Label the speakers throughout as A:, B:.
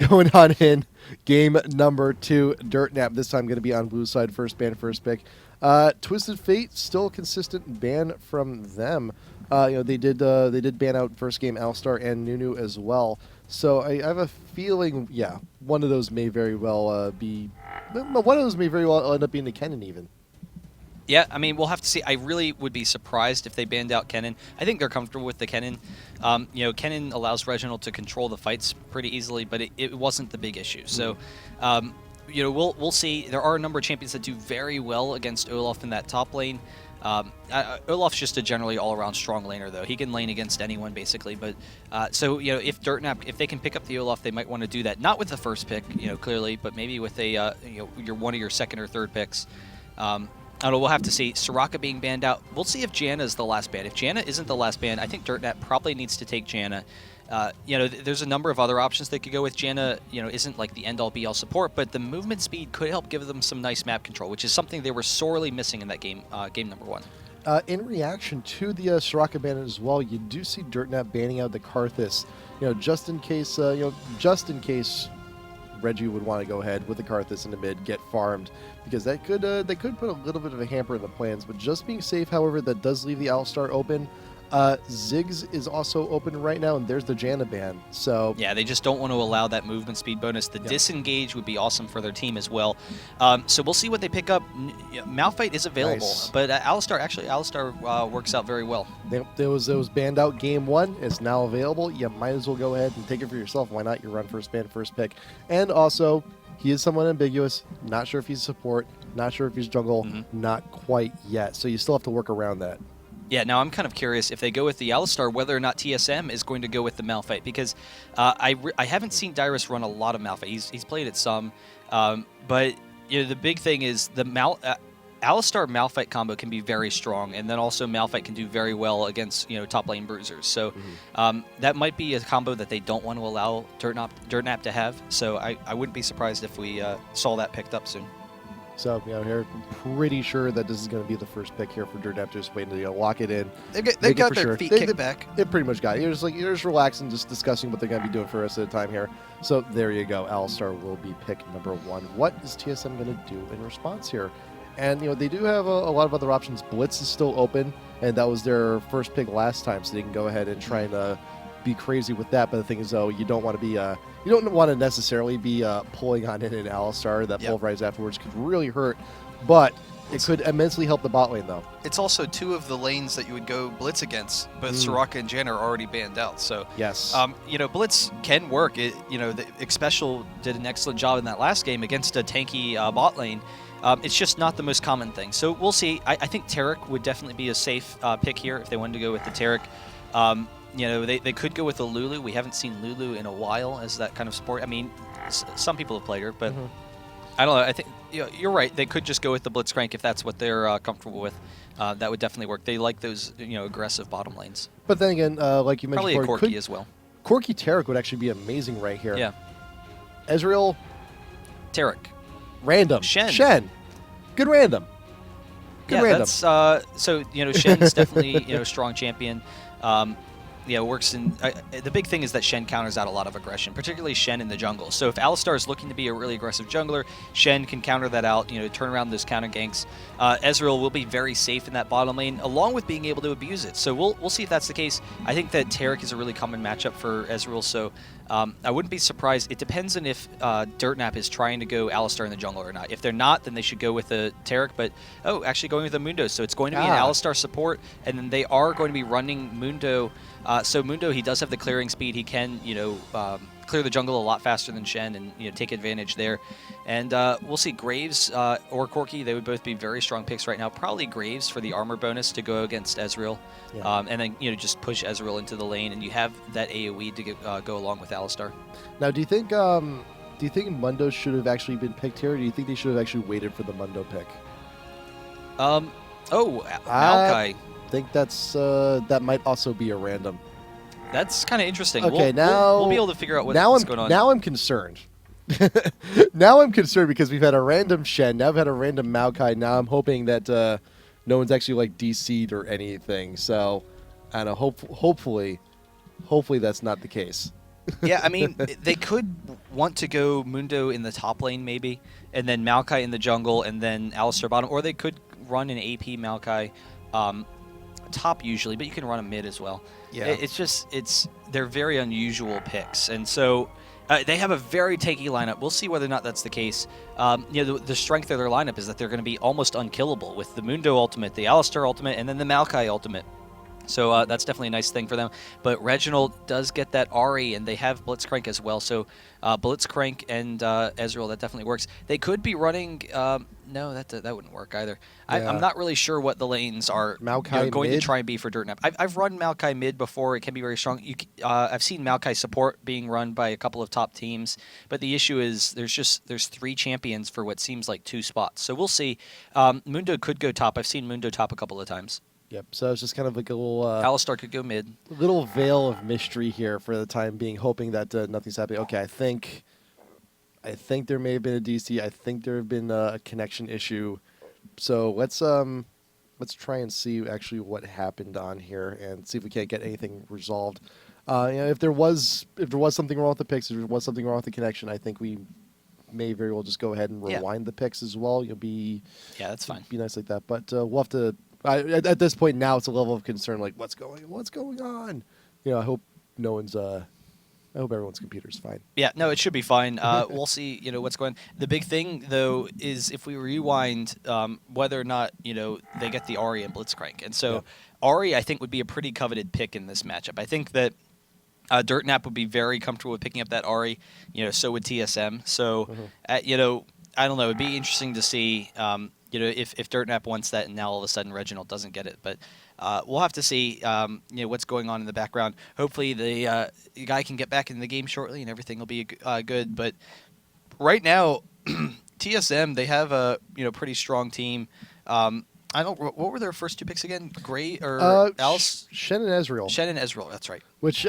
A: going on in game number 2. Dirtnap this time going to be on blue side, first ban, first pick. Twisted Fate, still a consistent ban from them. They did ban out first game Alistar and Nunu as well. So I have a feeling, yeah, one of those may very well end up being the Kennen even.
B: Yeah, I mean, we'll have to see. I really would be surprised if they banned out Kennen. I think they're comfortable with the Kennen. Kennen allows Reginald to control the fights pretty easily, but it wasn't the big issue. So, we'll see. There are a number of champions that do very well against Olaf in that top lane. Olaf's just a generally all-around strong laner, though. He can lane against anyone, basically. But if Dirtnap, if they can pick up the Olaf, they might want to do that. Not with the first pick, clearly, but maybe with one of your second or third picks. I don't know, we'll have to see. Soraka being banned out. We'll see if Janna is the last ban. If Janna isn't the last ban, I think Dirtnap probably needs to take Janna. There's a number of other options they could go with. Janna, isn't like the end-all be-all support, but the movement speed could help give them some nice map control, which is something they were sorely missing in that game, game number 1.
A: In reaction to the Soraka ban as well, you do see Dirtnap banning out the Karthus, just in case Reggie would want to go ahead with the Karthus in the mid, get farmed, because they could put a little bit of a hamper in the plans. But just being safe, however, that does leave the Alistar open. Ziggs is also open right now, and there's the Janna ban. So
B: yeah, they just don't want to allow that movement speed bonus. The disengage would be awesome for their team as well. So we'll see what they pick up. Malphite is available, but Alistar works out very well.
A: It was banned out game 1. It's now available. You might as well go ahead and take it for yourself. Why not? You run first ban, first pick. And also, he is somewhat ambiguous. Not sure if he's support. Not sure if he's jungle. Not quite yet. So you still have to work around that.
B: Yeah, now I'm kind of curious if they go with the Alistar, whether or not TSM is going to go with the Malphite, because I haven't seen Dyrus run a lot of Malphite. He's played it some, but the big thing is the Alistar Malphite combo can be very strong, and then also Malphite can do very well against top lane bruisers. So that might be a combo that they don't want to allow Dirtnap to have. So I wouldn't be surprised if we saw that picked up soon.
A: So, here, I'm pretty sure that this is going to be the first pick here for Dirtnap. Just waiting to lock it in.
C: They got their feet kicked back.
A: It pretty much got it. You're just relaxing, just discussing what they're going to be doing for the rest of the time here. So there you go. Alistar will be pick number 1. What is TSM going to do in response here? And, they do have a lot of other options. Blitz is still open, and that was their first pick last time, so they can go ahead and try and be crazy with that. But the thing is, though, you don't want to be you don't want to necessarily be pulling on in an Alistar. That pulverize afterwards could really hurt, but it could immensely help the bot lane, though.
C: It's also 2 of the lanes that you would go Blitz against, but Soraka and Janna are already banned out. So
A: yes,
B: Blitz can work. The Xpecial did an excellent job in that last game against a tanky bot lane. It's just not the most common thing. So we'll see. I think Taric would definitely be a safe pick here if they wanted to go with the Taric. They could go with the Lulu. We haven't seen Lulu in a while as that kind of support. I mean, some people have played her, but I don't know. I think you're right. They could just go with the Blitzcrank if that's what they're comfortable with. That would definitely work. They like those aggressive bottom lanes.
A: But then again, like you mentioned,
B: probably a Corki as well.
A: Corki Taric would actually be amazing right here.
B: Yeah.
A: Ezreal,
B: Taric,
A: random. Shen. Good random. Random.
B: That's Shen's definitely a strong champion. Works in the big thing is that Shen counters out a lot of aggression, particularly Shen in the jungle. So if Alistar is looking to be a really aggressive jungler, Shen can counter that out, turn around those counter ganks. Ezreal will be very safe in that bottom lane, along with being able to abuse it. So we'll see if that's the case. I think that Taric is a really common matchup for Ezreal, so I wouldn't be surprised. It depends on if Dirtnap is trying to go Alistar in the jungle or not. If they're not, then they should go with a Taric, but actually going with a Mundo. So it's going to be an Alistar support, and then they are going to be running Mundo. So Mundo, he does have the clearing speed. He can, clear the jungle a lot faster than Shen and take advantage there. And we'll see Graves or Corki. They would both be very strong picks right now. Probably Graves for the armor bonus to go against Ezreal. Yeah. And then, just push Ezreal into the lane, and you have that AoE to go along with Alistar.
A: Now, do you think Mundo should have actually been picked here, or do you think they should have actually waited for the Mundo pick?
B: Maokai.
A: I think that might also be a random.
B: That's kind of interesting.
A: Okay,
B: we'll be able to figure out what's going on.
A: Now I'm concerned. Now I'm concerned because we've had a random Shen, now we've had a random Maokai. Now I'm hoping that no one's actually DC'd or anything. So, I don't know. Hopefully that's not the case.
B: Yeah, I mean, they could want to go Mundo in the top lane maybe, and then Maokai in the jungle, and then Alistar bottom, or they could run an AP Maokai top usually, but you can run a mid as well.
A: Yeah.
B: It's they're very unusual picks, and so they have a very tanky lineup. We'll see whether or not that's the case. The strength of their lineup is that they're going to be almost unkillable with the Mundo ultimate, the Alistar ultimate, and then the Maokai ultimate. So that's definitely a nice thing for them. But Reginald does get that Ahri, and they have Blitzcrank as well. So Blitzcrank and Ezreal, that definitely works. They could be running... no, that wouldn't work either.
A: Yeah.
B: I'm not really sure what the lanes are
A: Maokai
B: going
A: mid?
B: to try and be for Dirtnap. I've run Maokai mid before. It can be very strong. I've seen Maokai support being run by a couple of top teams. But the issue is there's 3 champions for what seems like 2 spots. So we'll see. Mundo could go top. I've seen Mundo top a couple of times.
A: Yep. So it's just kind of like a little
B: Alistar could go mid.
A: little veil of mystery here for the time being, hoping that nothing's happening. Okay, I think there may have been a DC. I think there have been a connection issue. So let's try and see actually what happened on here and see if we can't get anything resolved. If there was something wrong with the picks, if there was something wrong with the connection, I think we may very well just go ahead and rewind the picks as well.
B: Yeah, that's fine.
A: Be nice like that, but we'll have to. At this point now, it's a level of concern. Like, what's going on? I hope no one's. I hope everyone's computer's fine.
B: Yeah, no, it should be fine. We'll see. What's going on. The big thing though is if we rewind, whether or not they get the Ahri and Blitzcrank, and so Ahri I think would be a pretty coveted pick in this matchup. I think that Dirtnap would be very comfortable with picking up that Ahri. So would TSM. So I don't know. It'd be interesting to see. If Dirtnap wants that and now all of a sudden Reginald doesn't get it. But we'll have to see what's going on in the background. Hopefully the guy can get back in the game shortly and everything will be good. But right now, TSM, they have a pretty strong team. What were their first 2 picks again? Gray or Alice?
A: Shen and Ezreal.
B: Shen and Ezreal, that's right.
A: Which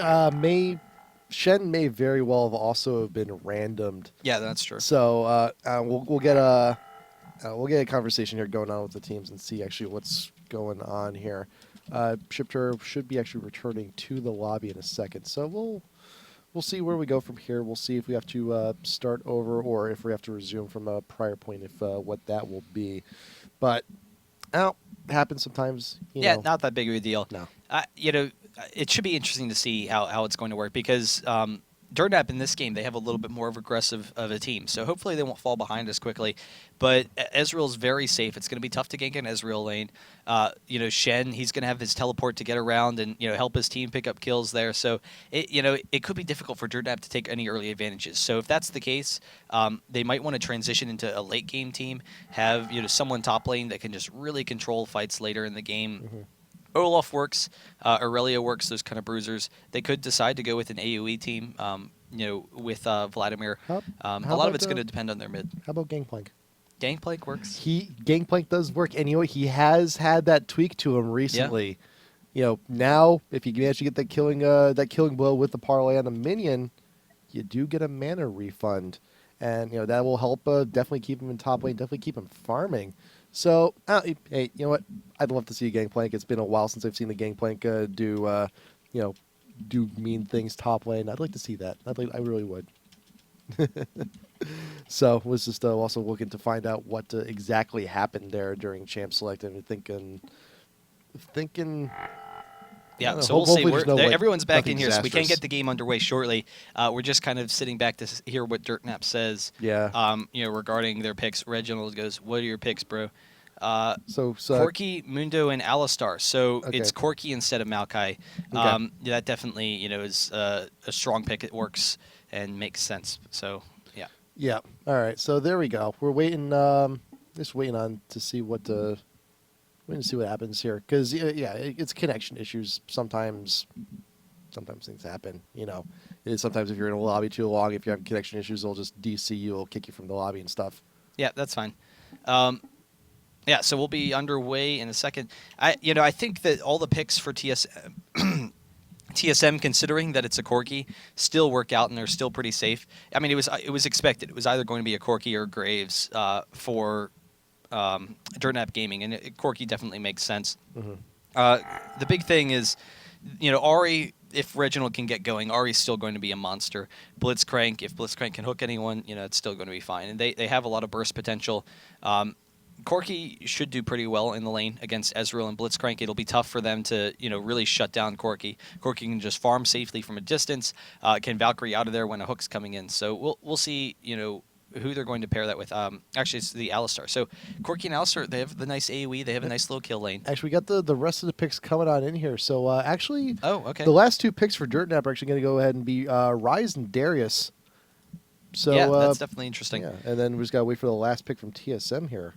A: Shen may very well have also been randomed.
B: Yeah, that's true.
A: So we'll get a conversation here going on with the teams and see actually what's going on here. Shipter should be actually returning to the lobby in a second, so we'll see where we go from here. We'll see if we have to start over or if we have to resume from a prior point, if what that will be. But it happens sometimes.
B: Not that big of a deal.
A: No.
B: It should be interesting to see how it's going to work because Dirtnap in this game, they have a little bit more of aggressive of a team, so hopefully they won't fall behind as quickly. But Ezreal's very safe. It's going to be tough to gank an Ezreal lane. Shen, he's going to have his teleport to get around and help his team pick up kills there. So it could be difficult for Dirtnap to take any early advantages. So if that's the case, they might want to transition into a late game team, have someone top lane that can just really control fights later in the game.
A: Mm-hmm.
B: Olaf works, Aurelia works, those kind of bruisers. They could decide to go with an AoE team, with Vladimir. A lot of it's going to depend on their mid.
A: How about Gangplank?
B: Gangplank works.
A: Gangplank does work. And he has had that tweak to him recently. Now if you manage to get that killing blow with the parlay on the minion, you do get a mana refund. And that will help definitely keep him in top lane, definitely keep him farming. So, hey, you know what? I'd love to see a Gangplank. It's been a while since I've seen the Gangplank do mean things top lane. I'd like to see that. I really would. So, was just also looking to find out what exactly happened there during Champ Select, and thinking.
B: Yeah, so we'll see. Everyone's back in here, so we can
A: disastrous.
B: get the game underway shortly. We're just kind of sitting back to hear what Dirtnap says.
A: Yeah.
B: Regarding their picks. Reginald goes, "What are your picks, bro?"
A: So
B: Corki, Mundo, and Alistar. So
A: Okay.
B: it's Corki instead of Maokai.
A: Okay.
B: That definitely is a strong pick. It works and makes sense. So yeah.
A: Yeah. All right. So there we go. We're waiting. Just waiting on to see what happens here, because it's connection issues. Sometimes things happen. Sometimes if you're in a lobby too long, if you have connection issues, they'll just DC you, will kick you from the lobby and stuff.
B: Yeah, that's fine. So we'll be underway in a second. I think that all the picks for TSM, considering that it's a Corki, still work out and they're still pretty safe. I mean, it was expected. It was either going to be a Corki or Graves for Dirtnap Gaming, and Corki definitely makes sense.
A: Mm-hmm.
B: The big thing is, Ahri if Reginald can get going, Ari's still going to be a monster. Blitzcrank, if Blitzcrank can hook anyone, it's still going to be fine. And they have a lot of burst potential. Corki should do pretty well in the lane against Ezreal and Blitzcrank. It'll be tough for them to, really shut down Corki. Corki can just farm safely from a distance, can Valkyrie out of there when a hook's coming in. So we'll see, who they're going to pair that with. Actually, it's the Alistar. So Corki and Alistar, they have the nice AoE. They have a nice little kill lane.
A: Actually, we got the rest of the picks coming on in here. So actually,
B: okay.
A: The last 2 picks for Dirtnap are actually going to go ahead and be Ryze and Darius. So
B: yeah, that's definitely interesting.
A: Yeah, and then we just got to wait for the last pick from TSM here.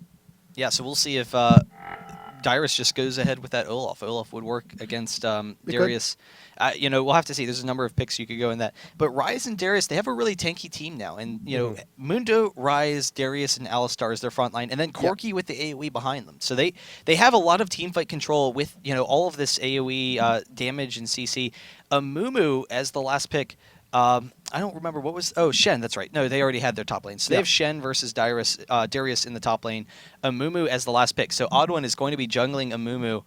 B: Yeah, so we'll see if Dyrus just goes ahead with that Olaf. Olaf would work against Darius. We'll have to see. There's a number of picks you could go in that. But Ryze and Darius, they have a really tanky team now. And, Mundo, Ryze, Darius, and Alistar is their front line. And then Corki with the AoE behind them. So they have a lot of team fight control with, all of this AoE damage and CC. Amumu as the last pick. I don't remember what was. Oh, Shen. That's right. No, they already had their top lane. So they have Shen versus Darius in the top lane. Amumu as the last pick. So Odd1 is going to be jungling Amumu,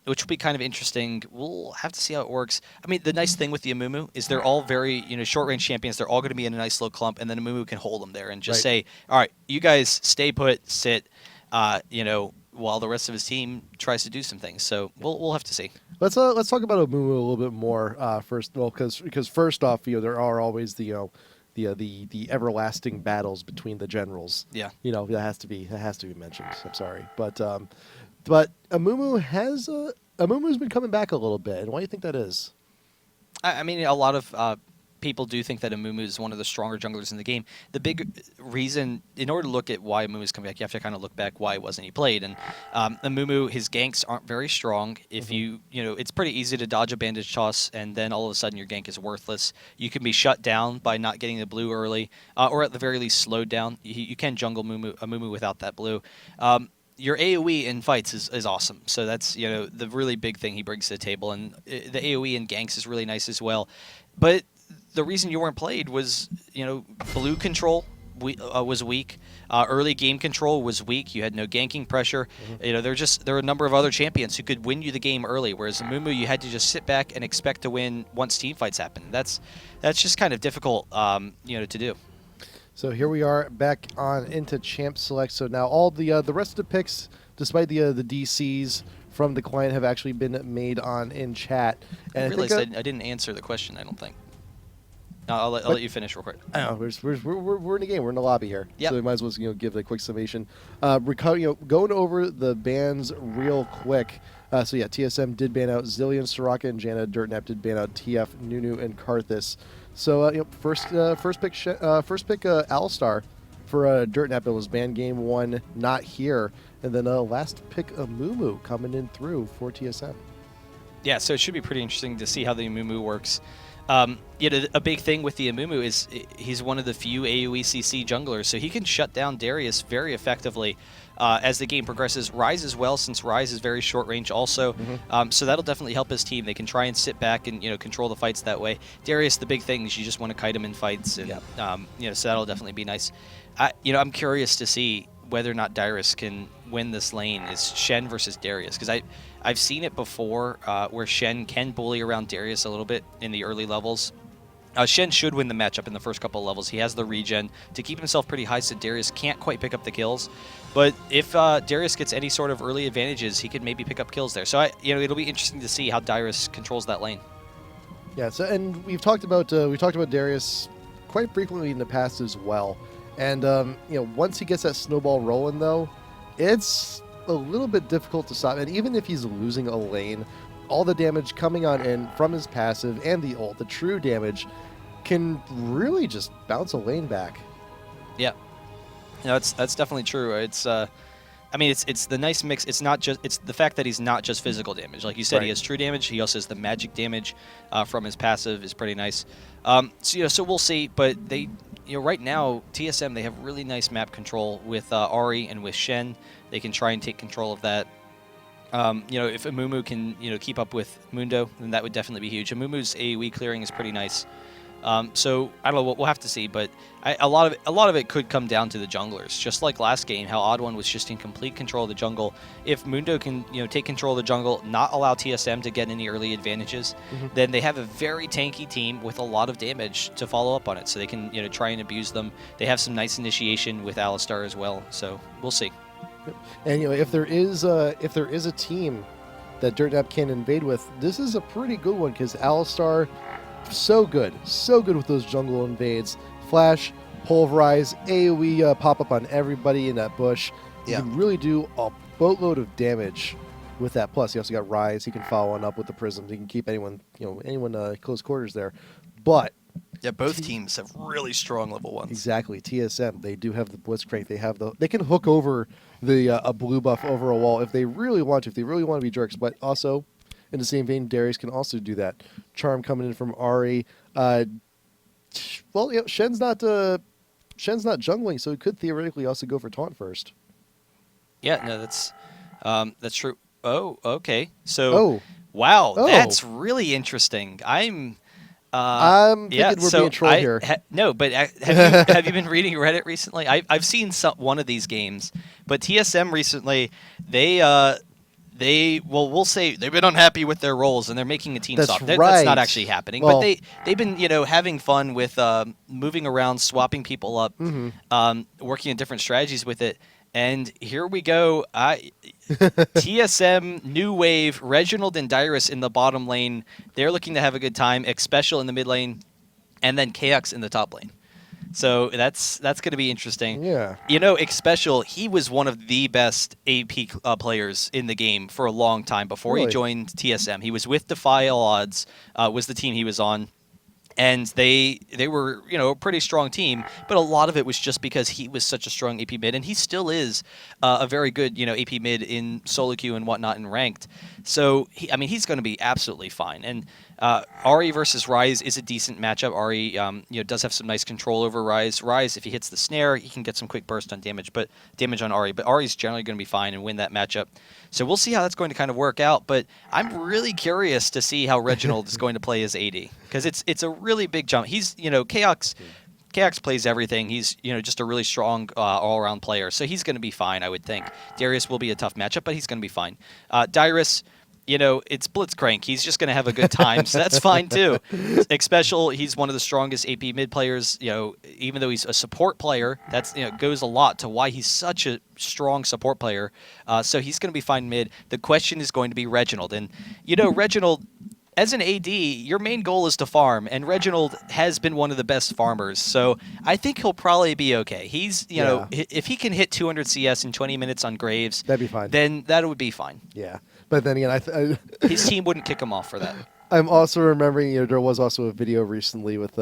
B: which will be kind of interesting. We'll have to see how it works. I mean, the nice thing with the Amumu is they're all very short range champions. They're all going to be in a nice little clump, and then Amumu can hold them there and just say, all right, you guys stay put, sit. While the rest of his team tries to do some things. So we'll have to see.
A: Let's talk about Amumu a little bit more first. Well, because first off, there are always the everlasting battles between the generals.
B: Yeah.
A: That has to be mentioned. I'm sorry, but Amumu's been coming back a little bit. And why do you think that is?
B: I mean, a lot of people do think that Amumu is one of the stronger junglers in the game. The big reason, in order to look at why Amumu's coming back, you have to kind of look back why wasn't he played. And Amumu, his ganks aren't very strong. If it's pretty easy to dodge a bandage toss, and then all of a sudden your gank is worthless. You can be shut down by not getting the blue early, or at the very least slowed down. You can jungle Amumu without that blue. Your AoE in fights is awesome. So that's the really big thing he brings to the table. And the AoE in ganks is really nice as well. But the reason you weren't played was, blue control was weak. Early game control was weak. You had no ganking pressure. There were a number of other champions who could win you the game early, whereas Amumu, you had to just sit back and expect to win once team fights happen. That's just kind of difficult, to do.
A: So here we are back on into Champ Select. So now all the rest of the picks, despite the DCs from the client, have actually been made on in chat. And
B: I realized I didn't answer the question, I don't think. I'll let you finish real quick.
A: I know, we're in the game. We're in the lobby here.
B: Yep.
A: So we might as well give a quick summation. Going over the bans real quick. TSM did ban out Zillion, Soraka, and Janna. Dirtnap did ban out TF, Nunu, and Karthus. So first pick Alistar for Dirtnap. It was banned game 1, not here. And then last pick Amumu coming in through for TSM.
B: Yeah, so it should be pretty interesting to see how the Amumu works. A big thing with the Amumu is he's one of the few AoE CC junglers, so he can shut down Darius very effectively as the game progresses. Ryze as well, since Ryze is very short range also, so that'll definitely help his team. They can try and sit back and control the fights that way. Darius, the big thing is you just want to kite him in fights, and so that'll definitely be nice. I'm curious to see whether or not Darius can win this lane. Is Shen versus Darius, because I've seen it before where Shen can bully around Darius a little bit in the early levels. Shen should win the matchup in the first couple of levels. He has the regen to keep himself pretty high, so Darius can't quite pick up the kills. But if Darius gets any sort of early advantages, he could maybe pick up kills there. So it'll be interesting to see how Darius controls that lane.
A: Yeah. So and we've talked about Darius quite frequently in the past as well. And once he gets that snowball rolling, though, it's a little bit difficult to stop. And even if he's losing a lane, all the damage coming on in from his passive and the ult, the true damage, can really just bounce a lane back.
B: Yeah, that's definitely true. It's it's the nice mix. It's the fact that he's not just physical damage. Like you said, He has true damage. He also has the magic damage from his passive is pretty nice. So we'll see. But they, right now TSM, they have really nice map control with Ari and with Shen. They can try and take control of that. If Amumu can keep up with Mundo, then that would definitely be huge. Amumu's AoE clearing is pretty nice. So I don't know. We'll have to see, but a lot of it could come down to the junglers. Just like last game, how Odd One was just in complete control of the jungle. If Mundo can take control of the jungle, not allow TSM to get any early advantages, then they have a very tanky team with a lot of damage to follow up on it. So they can try and abuse them. They have some nice initiation with Alistar as well. So we'll see.
A: And if there is a team that Dirtnap can invade with, this is a pretty good one because Alistar, so good with those jungle invades. Flash, pulverize, AoE pop up on everybody in that bush. You can really do a boatload of damage with that. Plus, he also got Rise. He can follow on up with the prisms. He can keep anyone close quarters there. But
C: yeah, both teams have really strong level 1s.
A: Exactly. TSM, they do have the Blitzcrank. They can hook over the a blue buff over a wall if they really want to. If they really want to be jerks, but also in the same vein, Darius can also do that. Charm coming in from Ari. Shen's not jungling, so he could theoretically also go for taunt first.
B: Yeah, no, that's true. Oh, okay. So, wow, that's really interesting. I'm
A: thinking we're being trolled here.
B: No, but have you been reading Reddit recently? I've seen one of these games, but TSM recently we'll say they've been unhappy with their roles and they're making a team swap.
A: Right.
B: That's not actually happening, but they've been having fun with moving around, swapping people up, working on different strategies with it. And here we go. TSM, New Wave, Reginald and Dyrus in the bottom lane. They're looking to have a good time. Xpecial in the mid lane, and then KX in the top lane. So that's going to be interesting.
A: Yeah.
B: Xpecial, he was one of the best AP players in the game for a long time before he joined TSM. He was with Defy All Odds, was the team he was on. And they were, a pretty strong team, but a lot of it was just because he was such a strong AP mid, and he still is a very good, AP mid in solo queue and whatnot in ranked. So, he's going to be absolutely fine. And Ari versus Rise is a decent matchup. Ari, does have some nice control over Rise. Rise, if he hits the snare, he can get some quick burst on damage on Ari. But Ari's generally going to be fine and win that matchup. So we'll see how that's going to kind of work out. But I'm really curious to see how Reginald is going to play his AD, because it's a really big jump. He's, KX plays everything. He's, just a really strong all-around player. So he's going to be fine, I would think. Darius will be a tough matchup, but he's going to be fine. Dyrus, it's Blitzcrank. He's just going to have a good time, so that's fine too. Xpecial, he's one of the strongest AP mid players. Even though he's a support player, that's goes a lot to why he's such a strong support player. So he's going to be fine mid. The question is going to be Reginald, and Reginald, as an AD, your main goal is to farm, and Reginald has been one of the best farmers, so I think he'll probably be okay. He's, if he can hit 200 CS in 20 minutes on Graves,
A: that'd be fine.
B: Then that would be fine.
A: Yeah, but then again,
B: his team wouldn't kick him off for that.
A: I'm also remembering, there was also a video recently with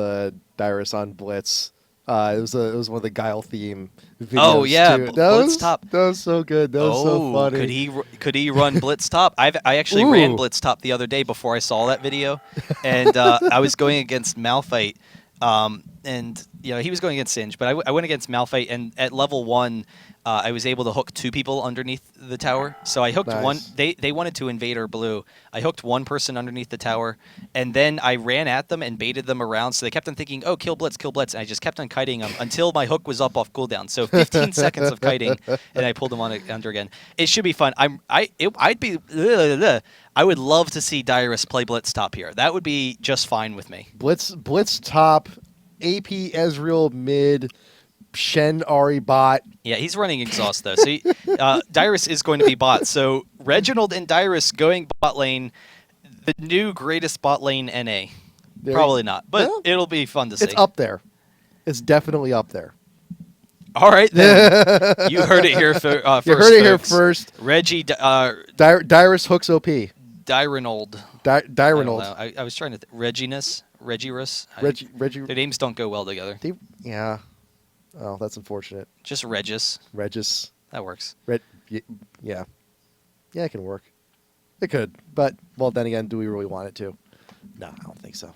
A: Dyrus on Blitz. It was one of the Guile theme videos.
B: Oh yeah,
A: too.
B: Blitz top.
A: That was so good. That was so funny.
B: Could he run Blitz top? I actually ran Blitz top the other day before I saw that video, and I was going against Malphite, and he was going against Singe, but I went against Malphite, and at level 1. I was able to hook 2 people underneath the tower. So I hooked one. They wanted to invade our blue. I hooked one person underneath the tower, and then I ran at them and baited them around. So they kept on thinking, "Oh, kill Blitz, kill Blitz." And I just kept on kiting them until my hook was up off cooldown. So 15 seconds of kiting, and I pulled them under again. It should be fun. I would love to see Dyrus play Blitz top here. That would be just fine with me.
A: Blitz top, AP Ezreal mid. Shen Ari bot.
B: Yeah, he's running exhaust though. So Dyrus is going to be bot. So Reginald and Dyrus going bot lane, the new greatest bot lane NA. Probably not, but it'll be fun to see.
A: It's up there. It's definitely up there.
B: All right, then. You heard it here first.
A: You heard it here first.
B: Reggie.
A: Dyrus hooks OP.
B: Dyrenold.
A: Dyrenold.
B: I was trying to Reginus.
A: Reggie.
B: Their names don't go well together.
A: Yeah. Oh, that's unfortunate.
B: Just Regis. That works.
A: Yeah. Yeah, it can work. It could. But, then again, do we really want it to? No, I don't think so.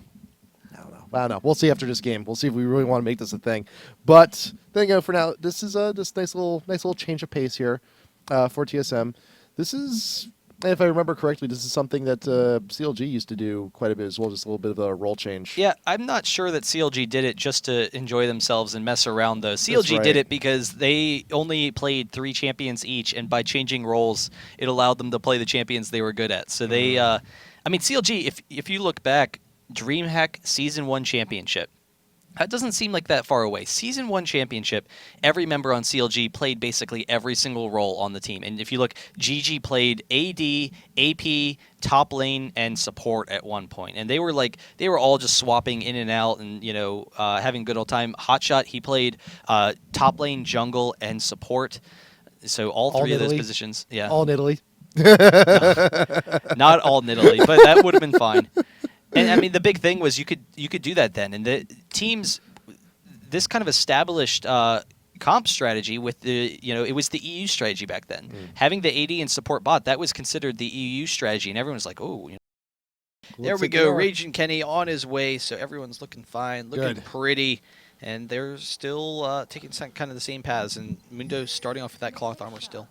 A: I don't know. We'll see after this game. We'll see if we really want to make this a thing. But, then again, for now, this is this nice little change of pace here for TSM. This is And if I remember correctly, this is something that CLG used to do quite a bit as well, just a little bit of a role change.
B: Yeah, I'm not sure that CLG did it just to enjoy themselves and mess around, though. CLG did it because they only played 3 champions each, and by changing roles, it allowed them to play the champions they were good at. So they, I mean, CLG, if you look back, DreamHack Season 1 Championship, that doesn't seem like that far away. Season 1 Championship, every member on CLG played basically every single role on the team. And if you look, GG played AD, AP, top lane, and support at one point. And they were all just swapping in and out and, having a good old time. Hotshot, he played top lane, jungle, and support. So all three of those positions. Yeah.
A: All in Italy.
B: No, not all in Italy, but that would have been fine. And I mean, the big thing was you could do that then, and the teams, this kind of established comp strategy with the it was the EU strategy back then. Having the AD and support bot, that was considered the EU strategy, and everyone was like, oh, there we go, Raging Kenny on his way, so everyone's looking fine, looking pretty, and they're still taking kind of the same paths, and Mundo's starting off with that cloth armor still.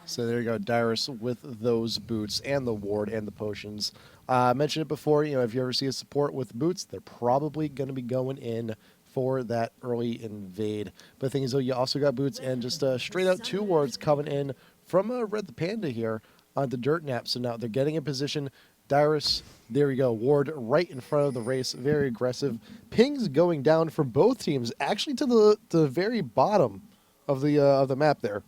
A: So there you go, Dyrus with those boots and the ward and the potions. I mentioned it before, if you ever see a support with boots, they're probably going to be going in for that early invade. But the thing is, though, you also got boots and just straight out 2 wards coming in from Red the Panda here onto Dirtnap. So now they're getting in position. Dyrus, there we go, ward right in front of the race, very aggressive. Pings going down for both teams, actually to the very bottom of the map there.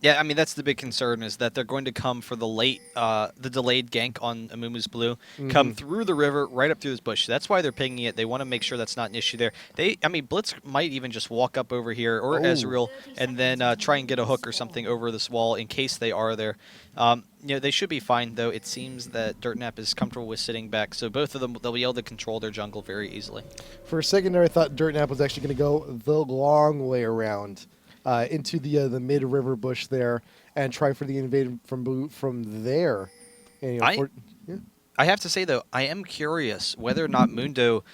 B: Yeah, I mean, that's the big concern, is that they're going to come for the delayed gank on Amumu's blue, come through the river, right up through this bush. That's why they're pinging it. They want to make sure that's not an issue there. I mean, Blitz might even just walk up over here, or Ezreal, and then try and get a hook or something over this wall in case they are there. They should be fine, though. It seems that Dirtnap is comfortable with sitting back, so both of them, they'll be able to control their jungle very easily. For a second there, I thought Dirtnap was actually going to go the long way around. Into the mid-river bush there and try for the invade from there. And, I have to say, though, I am curious whether or not Mundo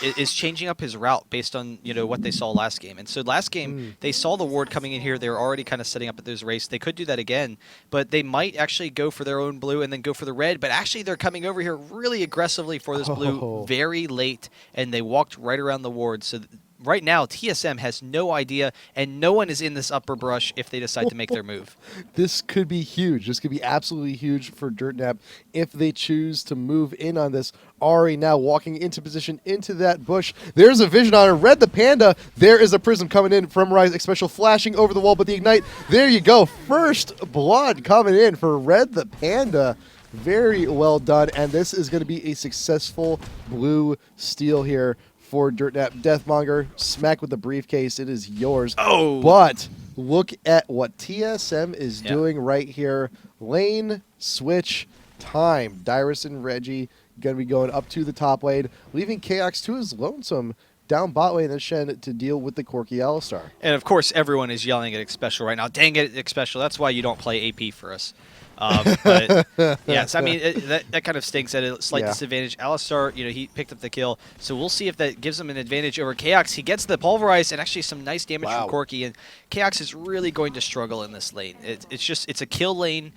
B: is changing up his route based on what they saw last game. And so last game, they saw the ward coming in here. They were already kind of setting up at this race. They could do that again, but they might actually go for their own blue and then go for the red. But actually, they're coming over here really aggressively for this blue very late, and they walked right around the ward. So right now, TSM has no idea, and no one is in this upper brush if they decide to make their move.
A: This could be huge. This could be absolutely huge for Dirtnap if they choose to move in on this. Ari now walking into position into that bush. There's a vision on her. Red the Panda. There is a prism coming in from Rise Special, flashing over the wall, but the ignite. There you go. First blood coming in for Red the Panda. Very well done, and this is going to be a successful blue steal here for Dirtnap. Deathmonger, smack with the briefcase. It is yours.
B: Oh!
A: But look at what TSM is doing right here. Lane switch time. Dyrus and Reggie going to be going up to the top lane, leaving KX to his lonesome down bot lane and Shen to deal with the quirky Alistar.
B: And, of course, everyone is yelling at Xpecial right now. Dang it, Xpecial. That's why you don't play AP for us. But yes, I mean that kind of stinks at a slight disadvantage. Alistar, he picked up the kill, so we'll see if that gives him an advantage over KX. He gets the pulverize and actually some nice damage from Corki, and KX is really going to struggle in this lane. It's a kill lane.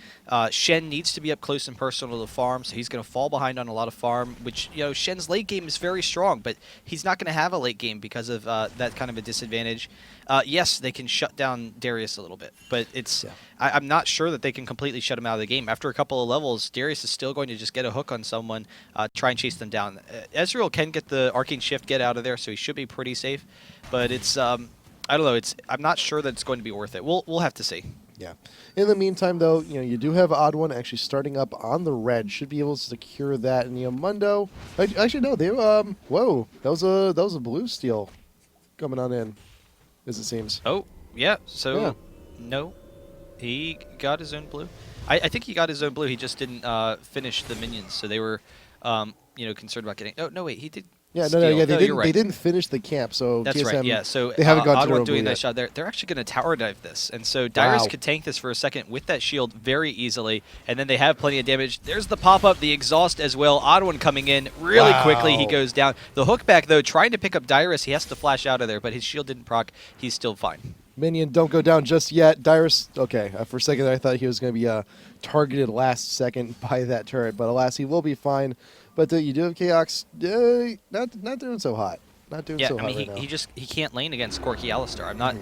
B: Shen needs to be up close and personal to the farm, so he's going to fall behind on a lot of farm. Which Shen's late game is very strong, but he's not going to have a late game because of that kind of a disadvantage. Yes, they can shut down Darius a little bit, but I'm not sure that they can completely shut him out of the game. After a couple of levels, Darius is still going to just get a hook on someone, try and chase them down. Ezreal can get the Arcane Shift, get out of there, so he should be pretty safe. But it's, I don't know, I'm not sure that it's going to be worth it. We'll have to see.
A: Yeah. In the meantime, though, you do have Odd One actually starting up on the red. Should be able to secure that. And Mundo, actually no, they whoa, that was a blue steal coming on in, as it seems.
B: Oh yeah, so no, he got his own blue. I think he got his own blue. He just didn't finish the minions, so they were concerned about getting. Oh no, wait, he did.
A: Yeah,
B: steal.
A: They
B: didn't.
A: Right. They didn't finish the camp, so
B: that's
A: TSM,
B: right. Yeah, so
A: they haven't gone to
B: Odd doing that shot there. They're actually going to tower dive this, and so Dyrus could tank this for a second with that shield very easily, and then they have plenty of damage. There's the pop up, the exhaust as well. Odd One coming in really quickly. He goes down. The hook back though, trying to pick up Dyrus. He has to flash out of there, but his shield didn't proc. He's still fine.
A: Minion, don't go down just yet. Dyrus, okay. For a second, I thought he was going to be targeted last second by that turret, but alas, he will be fine. But you do have Chaos, not doing so hot. Not doing
B: Yeah,
A: so
B: I
A: hot
B: mean,
A: right now.
B: he can't lane against Corky Alistar. I'm not,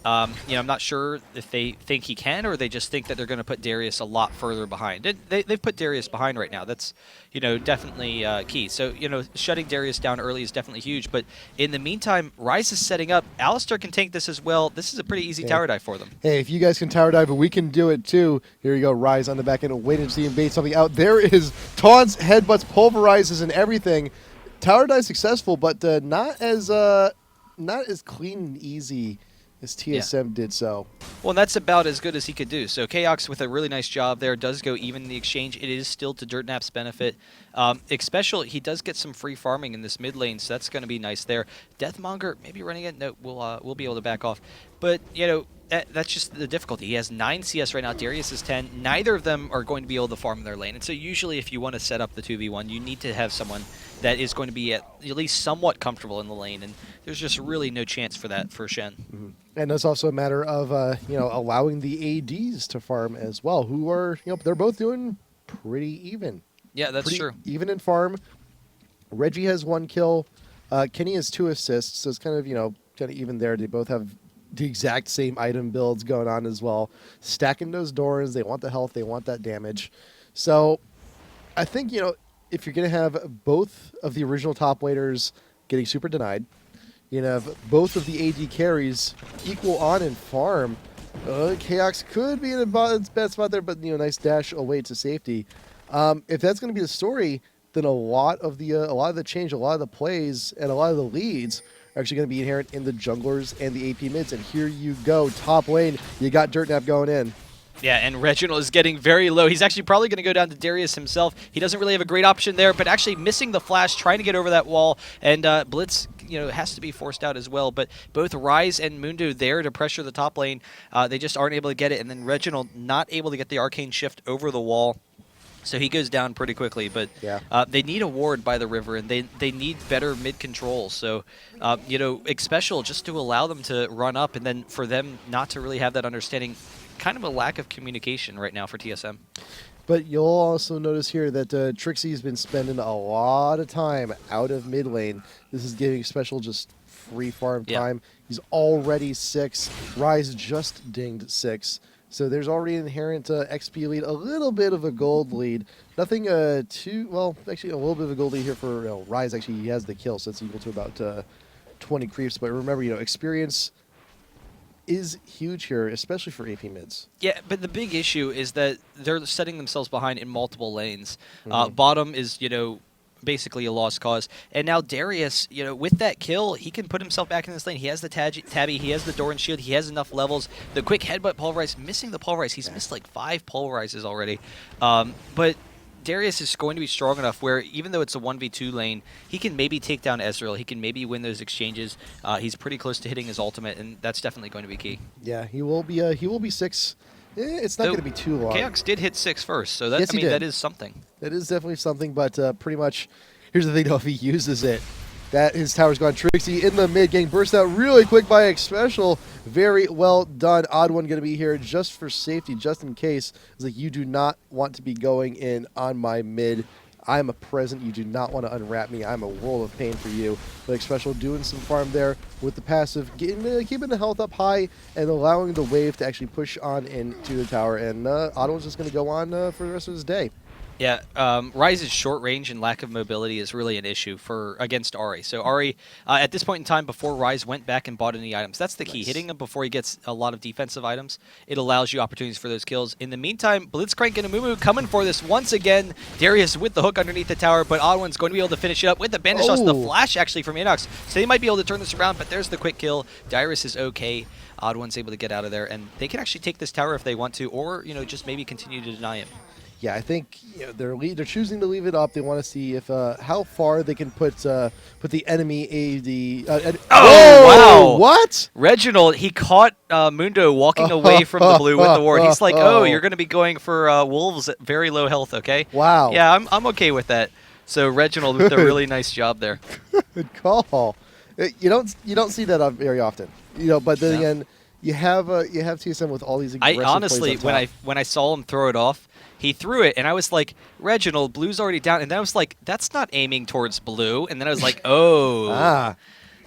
B: I'm not sure if they think he can or they just think that they're going to put Darius a lot further behind. They've put Darius behind right now. That's, definitely key. So, shutting Darius down early is definitely huge. But in the meantime, Ryze is setting up. Alistar can tank this as well. This is a pretty easy tower dive for them.
A: Hey, if you guys can tower dive, we can do it too. Here you go, Ryze on the back end, waiting to see him bait something out. There is taunts, headbutts, pulverizes, and everything. Tower dive successful, but not as clean and easy as TSM did so.
B: Well, that's about as good as he could do. So Chaos with a really nice job there does go even in the exchange. It is still to Dirtnap's benefit. Especially, he does get some free farming in this mid lane, so that's going to be nice there. Deathmonger maybe running it. No, we'll be able to back off. But that's just the difficulty. He has 9 CS right now. Darius is 10. Neither of them are going to be able to farm in their lane. And so usually, if you want to set up the 2v1, you need to have someone that is going to be at least somewhat comfortable in the lane. And there's just really no chance for that for Shen.
A: Mm-hmm. And it's also a matter of allowing the ADs to farm as well, who are they're both doing pretty even.
B: Yeah, that's true.
A: Even in farm. Reggie has 1 kill. Kenny has 2 assists, so it's kind of even there. They both have the exact same item builds going on as well. Stacking those doors, they want the health, they want that damage. So I think if you're going to have both of the original top laners getting super denied, have both of the AD carries equal on in farm. Chaos could be in a bad spot there, but nice dash away to safety. If that's going to be the story, then a lot of the change, a lot of the plays, and a lot of the leads are actually going to be inherent in the junglers and the AP mids. And here you go, top lane. You got Dirtnap going in.
B: Yeah, and Reginald is getting very low. He's actually probably going to go down to Darius himself. He doesn't really have a great option there, but actually missing the flash, trying to get over that wall, and Blitz has to be forced out as well. But both Ryze and Mundo there to pressure the top lane. They just aren't able to get it, and then Reginald not able to get the arcane shift over the wall. So he goes down pretty quickly, but they need a ward by the river, and they need better mid control. So, Xpecial just to allow them to run up, and then for them not to really have that understanding. Kind of a lack of communication right now for TSM.
A: But you'll also notice here that Trixie's been spending a lot of time out of mid lane. This is giving Xpecial just free farm time. He's already 6. Ryze just dinged 6. So there's already an inherent XP lead, a little bit of a gold lead. Nothing actually a little bit of a gold lead here for Ryze. Actually, he has the kill, so it's equal to about 20 creeps. But remember, experience is huge here, especially for AP mids.
B: Yeah, but the big issue is that they're setting themselves behind in multiple lanes. Bottom is, basically a lost cause. And now Darius, with that kill, he can put himself back in this lane. He has the Tabby, he has the Doran shield, he has enough levels. The quick headbutt pulverize, missing the pulverize. He's missed like 5 pulverizes already. But Darius is going to be strong enough where even though it's a 1v2 lane, he can maybe take down Ezreal. He can maybe win those exchanges. He's pretty close to hitting his ultimate, and that's definitely going to be key.
A: Yeah, he will be 6. It's not going to be too long.
B: Chaos did hit 6 first, so that, that is something.
A: That is definitely something, but pretty much, here's the thing though, if he uses it, that his tower's gone. Trixie in the mid, getting burst out really quick by Xpecial. Very well done. Odd One going to be here just for safety, just in case. It's like, you do not want to be going in on my mid. I'm a present. You do not want to unwrap me. I'm a world of pain for you. But Xpecial doing some farm there with the passive, keeping the health up high and allowing the wave to actually push on into the tower. And Odd One's just going to go on for the rest of his day.
B: Yeah, Ryze's short range and lack of mobility is really an issue against Ahri. So Ahri, at this point in time, before Ryze went back and bought any items, that's the key. Hitting him before he gets a lot of defensive items, it allows you opportunities for those kills. In the meantime, Blitzcrank and Amumu coming for this once again. Darius with the hook underneath the tower, but Odd One's going to be able to finish it up with the banish toss, the flash actually from Inox. So they might be able to turn this around, but there's the quick kill. Darius is okay. Odd One's able to get out of there, and they can actually take this tower if they want to, or just maybe continue to deny him.
A: Yeah, I think they're choosing to leave it up. They want to see if how far they can put the enemy AD.
B: Wow!
A: What?
B: Reginald, he caught Mundo walking away from the blue with the ward. He's like, "Oh, you're going to be going for wolves at very low health, okay?"
A: Wow.
B: Yeah, I'm okay with that. So Reginald with a really nice job there.
A: Good call. You don't see that very often. But then again, you have TSM with all these aggressive
B: I honestly,
A: plays up top.
B: when I saw him throw it off, he threw it, and I was like, Reginald, blue's already down, and then I was like, that's not aiming towards blue, and then I was like, oh,
A: Ah,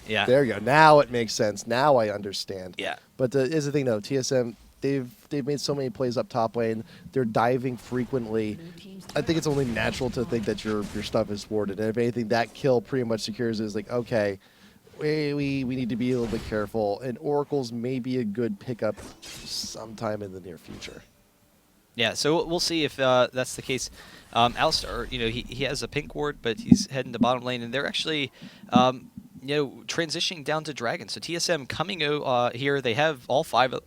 B: yeah,
A: there you go. Now it makes sense. Now I understand.
B: yeah.
A: But here's the thing, though. TSM, they've made so many plays up top lane. They're diving frequently. I think it's only natural to think that your stuff is thwarted. And if anything, that kill pretty much secures it. Is like, okay, we need to be a little bit careful. And Oracles may be a good pickup sometime in the near future.
B: Yeah, so we'll see if that's the case. Alistar, he has a pink ward, but he's heading to bottom lane, and they're actually, transitioning down to Dragon. So TSM coming here, they have all five of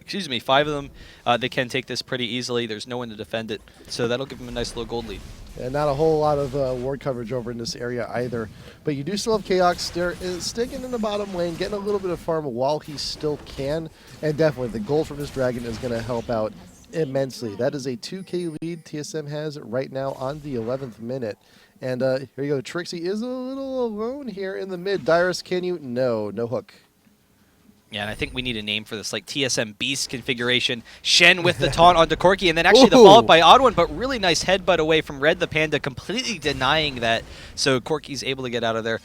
B: them. They can take this pretty easily. There's no one to defend it, so that'll give them a nice little gold lead.
A: And not a whole lot of ward coverage over in this area either. But you do still have Chaos there, sticking in the bottom lane, getting a little bit of farm while he still can. And definitely the gold from this Dragon is going to help out immensely. That is a 2K lead TSM has right now on the 11th minute. And here you go. Trixie is a little alone here in the mid. Dyrus, can you? No hook.
B: Yeah, and I think we need a name for this, like TSM Beast configuration. Shen with the taunt onto Corki, and then actually the follow-up by Odd1, but really nice headbutt away from Red the Panda, completely denying that. So Corki's able to get out of there.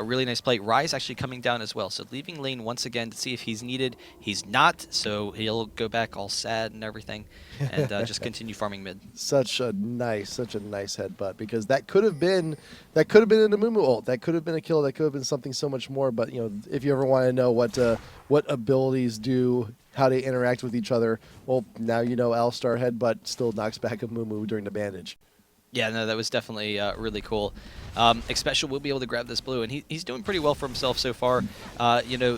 B: Really nice play. Rise actually coming down as well. So leaving lane once again to see if he's needed. He's not, so he'll go back all sad and everything, and just continue farming mid.
A: Such a nice headbutt, because that could have been an Amumu ult. That could have been a kill. That could have been something so much more. But if you ever want to know what abilities do, how they interact with each other, well, now you know Alistar headbutt still knocks back Amumu during the bandage.
B: Yeah, no, that was definitely really cool. Xpecial will be able to grab this blue, and he's doing pretty well for himself so far.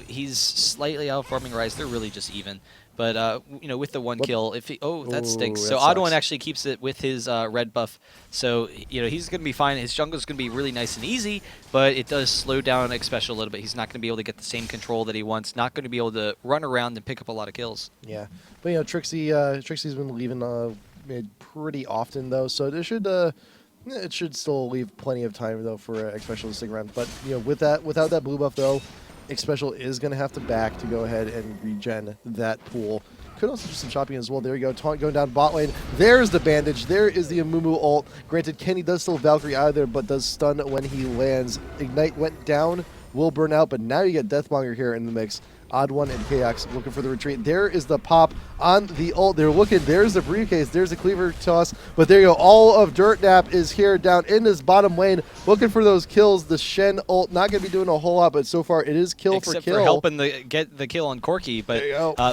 B: He's slightly outfarming Rise. They're really just even. But, with the one kill, if he... Oh, that stinks. So Odd1 actually keeps it with his red buff. So, he's going to be fine. His jungle's going to be really nice and easy, but it does slow down Xpecial a little bit. He's not going to be able to get the same control that he wants. Not going to be able to run around and pick up a lot of kills.
A: Yeah. But, Trixie's been leaving mid pretty often, though, so it should still leave plenty of time, though, for Xpecial to stick around. But, without that blue buff, though, Xpecial is going to have to back to go ahead and regen that pool. Could also do some chopping as well. There you go. Taunt going down bot lane. There's the bandage. There is the Amumu ult. Granted, Kenny does still Valkyrie out of there, but does stun when he lands. Ignite went down, will burn out, but now you get Deathmonger here in the mix. Odd1 and Chaos looking for the retreat. There is the pop on the ult. They're looking. There's the briefcase. There's the cleaver toss. But there you go. All of Dirtnap is here down in this bottom lane looking for those kills. The Shen ult not going to be doing a whole lot, but so far it is kill for kill.
B: Except for helping get the kill on Corki. But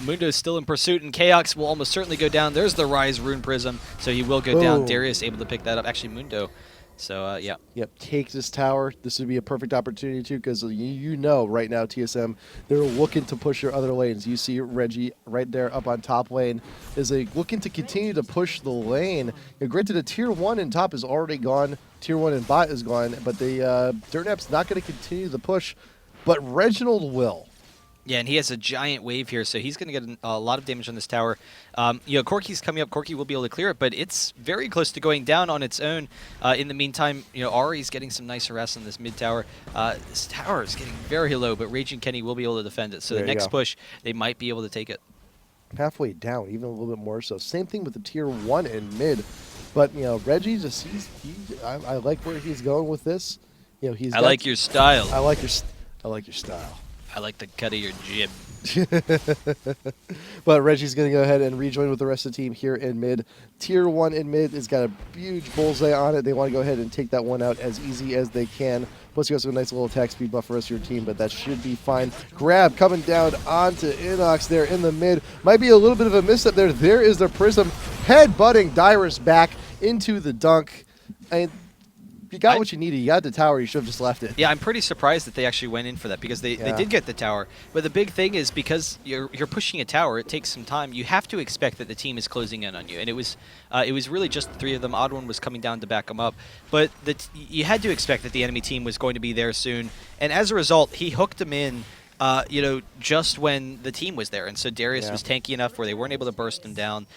B: Mundo's still in pursuit, and Chaos will almost certainly go down. There's the Rise Rune Prism, so he will go down. Darius able to pick that up. Actually, Mundo. So, yeah.
A: Yep, take this tower. This would be a perfect opportunity, too, because right now, TSM, they're looking to push your other lanes. You see Reggie right there up on top lane is looking to continue to push the lane. Granted, a Tier 1 in top is already gone. Tier 1 in bot is gone, but the Dirtnap's not going to continue the push, but Reginald will.
B: Yeah, and he has a giant wave here, so he's going to get a lot of damage on this tower. Corki's coming up. Corki will be able to clear it, but it's very close to going down on its own. In the meantime, Ari's getting some nice harass on this mid tower. This tower is getting very low, but Raging Kenny will be able to defend it. So the next push, they might be able to take it.
A: Halfway down, even a little bit more so. Same thing with the Tier 1 in mid. But, Reggie just, I like where he's going with this.
B: I like your style.
A: I like your style.
B: I like the cut of your jib.
A: But Reggie's going to go ahead and rejoin with the rest of the team here in mid. Tier 1 in mid has got a huge bullseye on it. They want to go ahead and take that one out as easy as they can. Plus, you also have a nice little attack speed buff for the rest of your team, but that should be fine. Grab coming down onto Inox there in the mid. Might be a little bit of a misstep there. There is the Prism head-butting Dyrus back into the dunk. You got what you needed. You got the tower. You should have just left it.
B: Yeah, I'm pretty surprised that they actually went in for that, because they did get the tower. But the big thing is, because you're pushing a tower, it takes some time. You have to expect that the team is closing in on you, and it was really just the three of them. Odd1 was coming down to back them up, but you had to expect that the enemy team was going to be there soon. And as a result, he hooked them in. Just when the team was there, and so Darius was tanky enough where they weren't able to burst him down.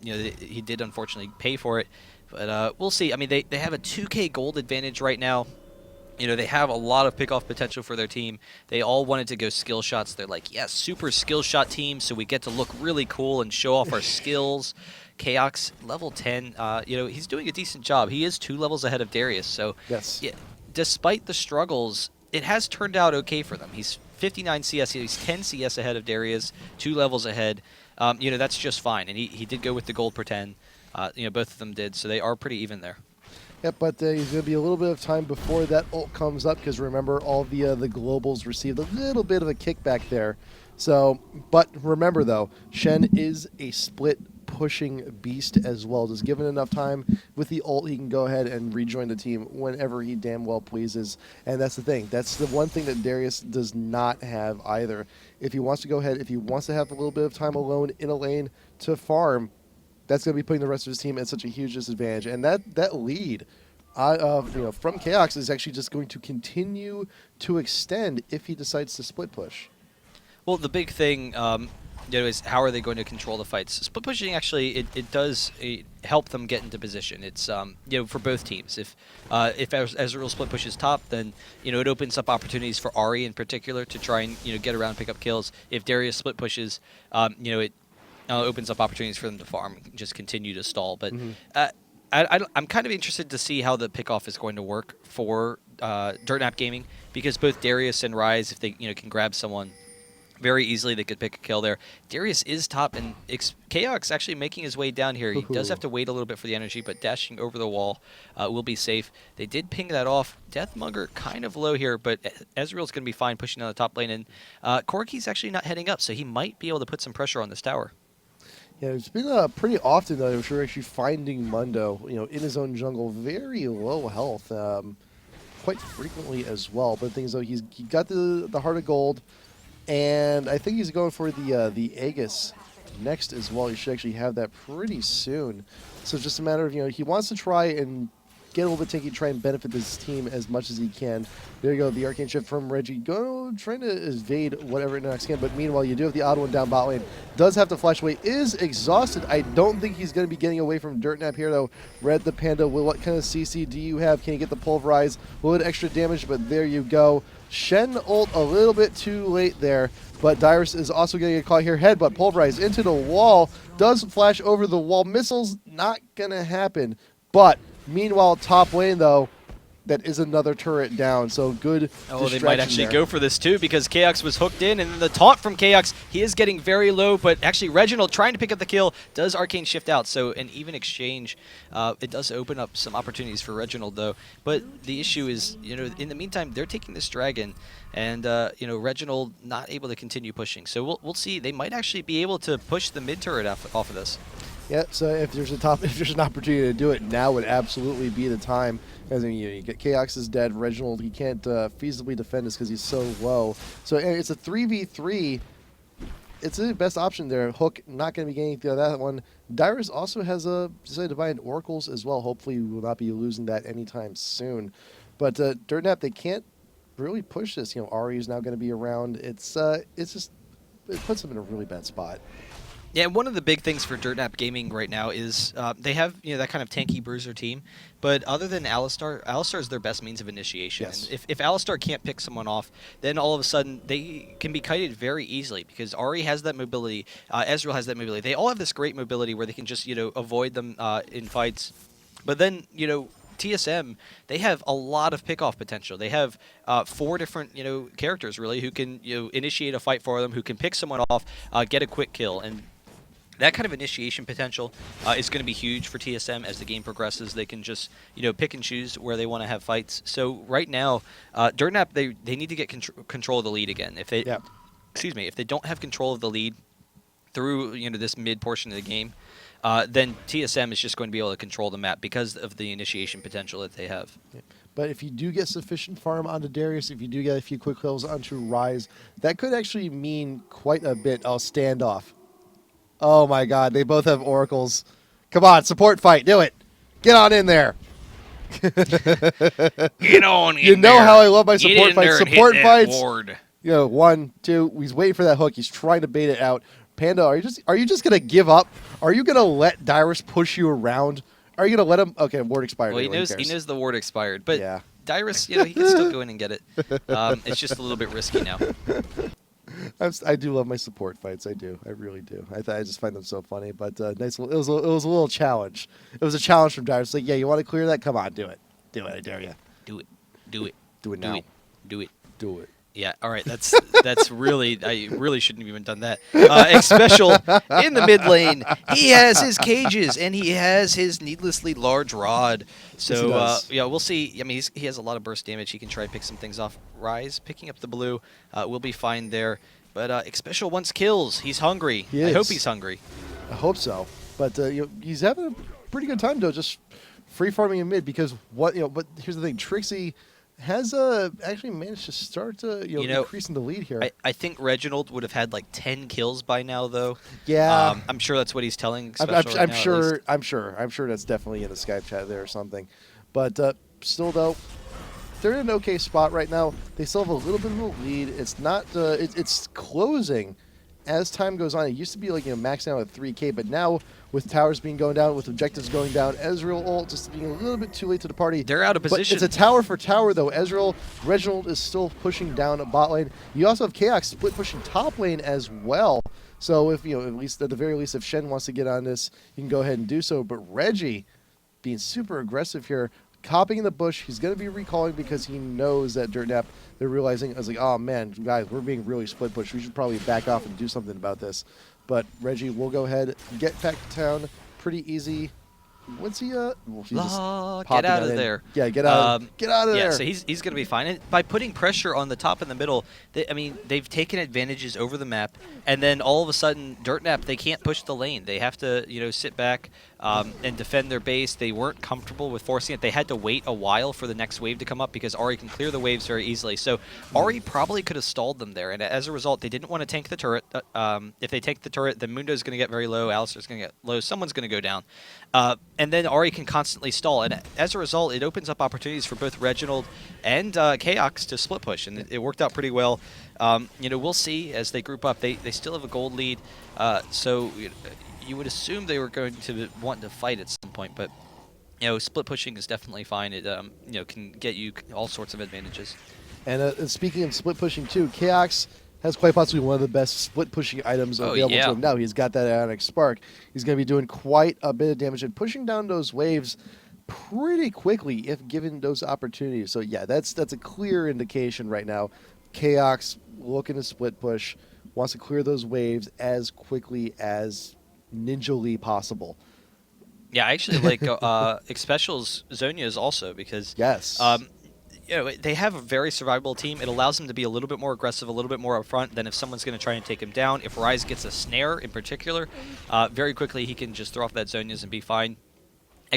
B: He did unfortunately pay for it. But we'll see. I mean, they have a 2K gold advantage right now. They have a lot of pickoff potential for their team. They all wanted to go skill shots. They're like, yes, super skill shot team, so we get to look really cool and show off our skills. Chaos, level 10, he's doing a decent job. He is 2 levels ahead of Darius, so
A: Yes.
B: yeah, despite the struggles, it has turned out okay for them. He's 59 CS, he's 10 CS ahead of Darius, 2 levels ahead. That's just fine, and he did go with the gold per 10. Both of them did, so they are pretty even there.
A: Yep, but he's going to be a little bit of time before that ult comes up because remember, all the globals received a little bit of a kickback there. So, but remember though, Shen is a split pushing beast as well. Just given enough time with the ult, he can go ahead and rejoin the team whenever he damn well pleases. And that's the thing. That's the one thing that Darius does not have either. If he wants to go ahead, if he wants to have a little bit of time alone in a lane to farm, that's going to be putting the rest of his team at such a huge disadvantage. And that lead from Chaos is actually just going to continue to extend if he decides to split push.
B: Well, the big thing is how are they going to control the fights? Split pushing actually it does help them get into position. It's for both teams. If Ezreal split pushes top, then it opens up opportunities for Ahri in particular to try and get around, pick up kills. If Darius split pushes, it opens up opportunities for them to farm and just continue to stall. But I'm kind of interested to see how the pickoff is going to work for Dirtnap Gaming, because both Darius and Rise, if they can grab someone very easily, they could pick a kill there. Darius is top, and Chaos actually making his way down here. He does have to wait a little bit for the energy, but dashing over the wall will be safe. They did ping that off. Deathmonger kind of low here, but Ezreal's going to be fine pushing down the top lane, and Corki's actually not heading up, so he might be able to put some pressure on this tower.
A: Yeah, it's been pretty often that I'm sure actually finding Mundo, in his own jungle, very low health, quite frequently as well. But the thing is, though, he got the Heart of Gold, and I think he's going for the Aegis next as well. He should actually have that pretty soon. So it's just a matter of he wants to try and get a little bit tanky, try and benefit this team as much as he can. There you go, the Arcane Shift from Reggie. Trying to evade whatever Nox can, but meanwhile, you do have the odd one down bot lane. Does have to flash away, is exhausted. I don't think he's going to be getting away from Dirtnap here, though. Red the Panda, what kind of CC do you have? Can you get the Pulverize? A little bit extra damage, but there you go. Shen ult a little bit too late there, but Dyrus is also going to get caught here. Headbutt, Pulverize into the wall. Does flash over the wall. Missiles, not going to happen, but meanwhile, top lane, though, that is another turret down, so good
B: they might actually
A: there.
B: go for this, too, because Chaos was hooked in, and then the taunt from Chaos, he is getting very low, but actually Reginald trying to pick up the kill, does Arcane Shift out, so an even exchange. It does open up some opportunities for Reginald, though, but the issue is, in the meantime, they're taking this dragon, and, Reginald not able to continue pushing, so we'll see. They might actually be able to push the mid turret off of this.
A: Yeah, so if there's an opportunity to do it, now would absolutely be the time. As you get Chaos is dead, Reginald, he can't feasibly defend this because he's so low. So it's a 3v3. It's the best option there. Hook not going to be getting that one. Dyrus also has a Divine Oracles as well. Hopefully we will not be losing that anytime soon. But Dirtnap, they can't really push this. Ahri is now going to be around. It puts them in a really bad spot.
B: Yeah, one of the big things for Dirtnap Gaming right now is they have that kind of tanky bruiser team, but other than Alistar is their best means of initiation.
A: Yes.
B: And if Alistar can't pick someone off, then all of a sudden they can be kited very easily because Ahri has that mobility, Ezreal has that mobility. They all have this great mobility where they can just avoid them in fights, but then TSM, they have a lot of pickoff potential. They have 4 different characters really who can initiate a fight for them, who can pick someone off, get a quick kill, and that kind of initiation potential is going to be huge for TSM as the game progresses. They can just pick and choose where they want to have fights. So right now, Dirtnap they need to get control of the lead again. If they if they don't have control of the lead through this mid portion of the game, then TSM is just going to be able to control the map because of the initiation potential that they have.
A: Yeah. But if you do get sufficient farm onto Darius, if you do get a few quick kills onto Rise, that could actually mean quite a bit. Standoff. Oh my god, they both have oracles. Come on, support fight, do it. Get on in there.
B: Get on in
A: You know
B: there.
A: how I love my support fights. Support fights.
B: Ward.
A: 1, 2, he's waiting for that hook. He's trying to bait it out. Panda, are you just going to give up? Are you going to let Dyrus push you around? Are you going to let him? Okay, ward expired.
B: Well, he knows the ward expired, but Dyrus, you know, he can still go in and get it. It's just a little bit risky now.
A: I do love my support fights. I do. I really do. I just find them so funny. But nice. It was a little challenge. It was a challenge from Dyrus. Like, yeah, you want to clear that? Come on, do it. Do it. I dare you.
B: Do it. Do it.
A: Do it now.
B: Do it.
A: Do it.
B: Yeah, all right. That's really, I really shouldn't have even done that. Special in the mid lane. He has his cages and he has his needlessly large rod. So
A: Yes,
B: yeah, we'll see. I mean, he has a lot of burst damage. He can try and pick some things off. Rise picking up the blue. We'll be fine there. But Special wants kills. He's hungry. I hope he's hungry.
A: I hope so. But he's having a pretty good time though, just free farming in mid because what But here's the thing, Trixie has actually managed to start increasing the lead here.
B: I think Reginald would have had like 10 kills by now, though.
A: Yeah,
B: I'm sure that's what he's telling.
A: I'm sure that's definitely in the Skype chat there or something. But still, though, they're in an okay spot right now. They still have a little bit of a lead. It's not. It's closing as time goes on. It used to be like maxing out at 3K, but now with towers going down, with objectives going down, Ezreal ult just being a little bit too late to the party.
B: They're out of position.
A: But it's a tower for tower though. Ezreal, Reginald is still pushing down a bot lane. You also have Chaos split pushing top lane as well. So if at the very least, if Shen wants to get on this, you can go ahead and do so. But Reggie being super aggressive here. Copying in the bush, he's going to be recalling because he knows that Dirtnap, they're realizing, I was like, oh man, guys, we're being really split push. We should probably back off and do something about this. But Reggie will go ahead, get back to town, pretty easy. What's he, well, he just
B: get out of there.
A: Yeah, get out of there.
B: Yeah, so he's going to be fine. And by putting pressure on the top and the middle, they've taken advantages over the map, and then all of a sudden, Dirtnap, they can't push the lane. They have to, sit back and defend their base. They weren't comfortable with forcing it. They had to wait a while for the next wave to come up because Ahri can clear the waves very easily. So Ahri probably could have stalled them there, and as a result, they didn't want to tank the turret. If they tank the turret, then Mundo's going to get very low, Alistar's going to get low, someone's going to go down. And then Ahri can constantly stall, and as a result, it opens up opportunities for both Reginald and Chaos to split push, and it worked out pretty well. We'll see as they group up. They still have a gold lead, so you would assume they were going to want to fight at some point, but split pushing is definitely fine. It can get you all sorts of advantages.
A: And speaking of split pushing too, Chaos has quite possibly one of the best split pushing items available to him now. He's got that Ionic Spark. He's going to be doing quite a bit of damage and pushing down those waves pretty quickly if given those opportunities. So yeah, that's a clear indication right now. Chaos looking to split push, wants to clear those waves as quickly as ninjally possible.
B: Yeah, I actually like Special's Zonia's also because they have a very survivable team. It allows them to be a little bit more aggressive, a little bit more upfront than if someone's going to try and take him down. If Rise gets a snare in particular, very quickly he can just throw off that Zonia's and be fine.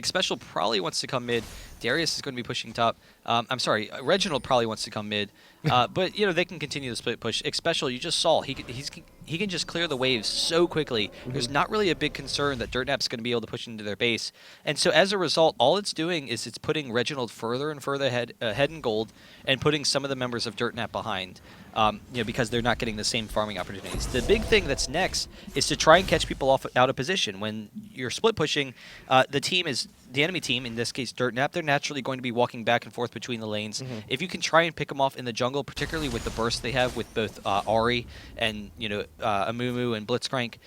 B: Special probably wants to come mid. Darius is going to be pushing top. I'm sorry, Reginald probably wants to come mid. But they can continue the split push. Special, you just saw he can just clear the waves so quickly. There's not really a big concern that Dirtnap's going to be able to push into their base. And so as a result, all it's doing is it's putting Reginald further and further ahead in gold and putting some of the members of Dirtnap behind. Because they're not getting the same farming opportunities. The big thing that's next is to try and catch people out of position. When you're split pushing, the enemy team, in this case Dirtnap, they're naturally going to be walking back and forth between the lanes. If you can try and pick them off in the jungle, particularly with the burst they have with both Ahri and Amumu and Blitzcrank,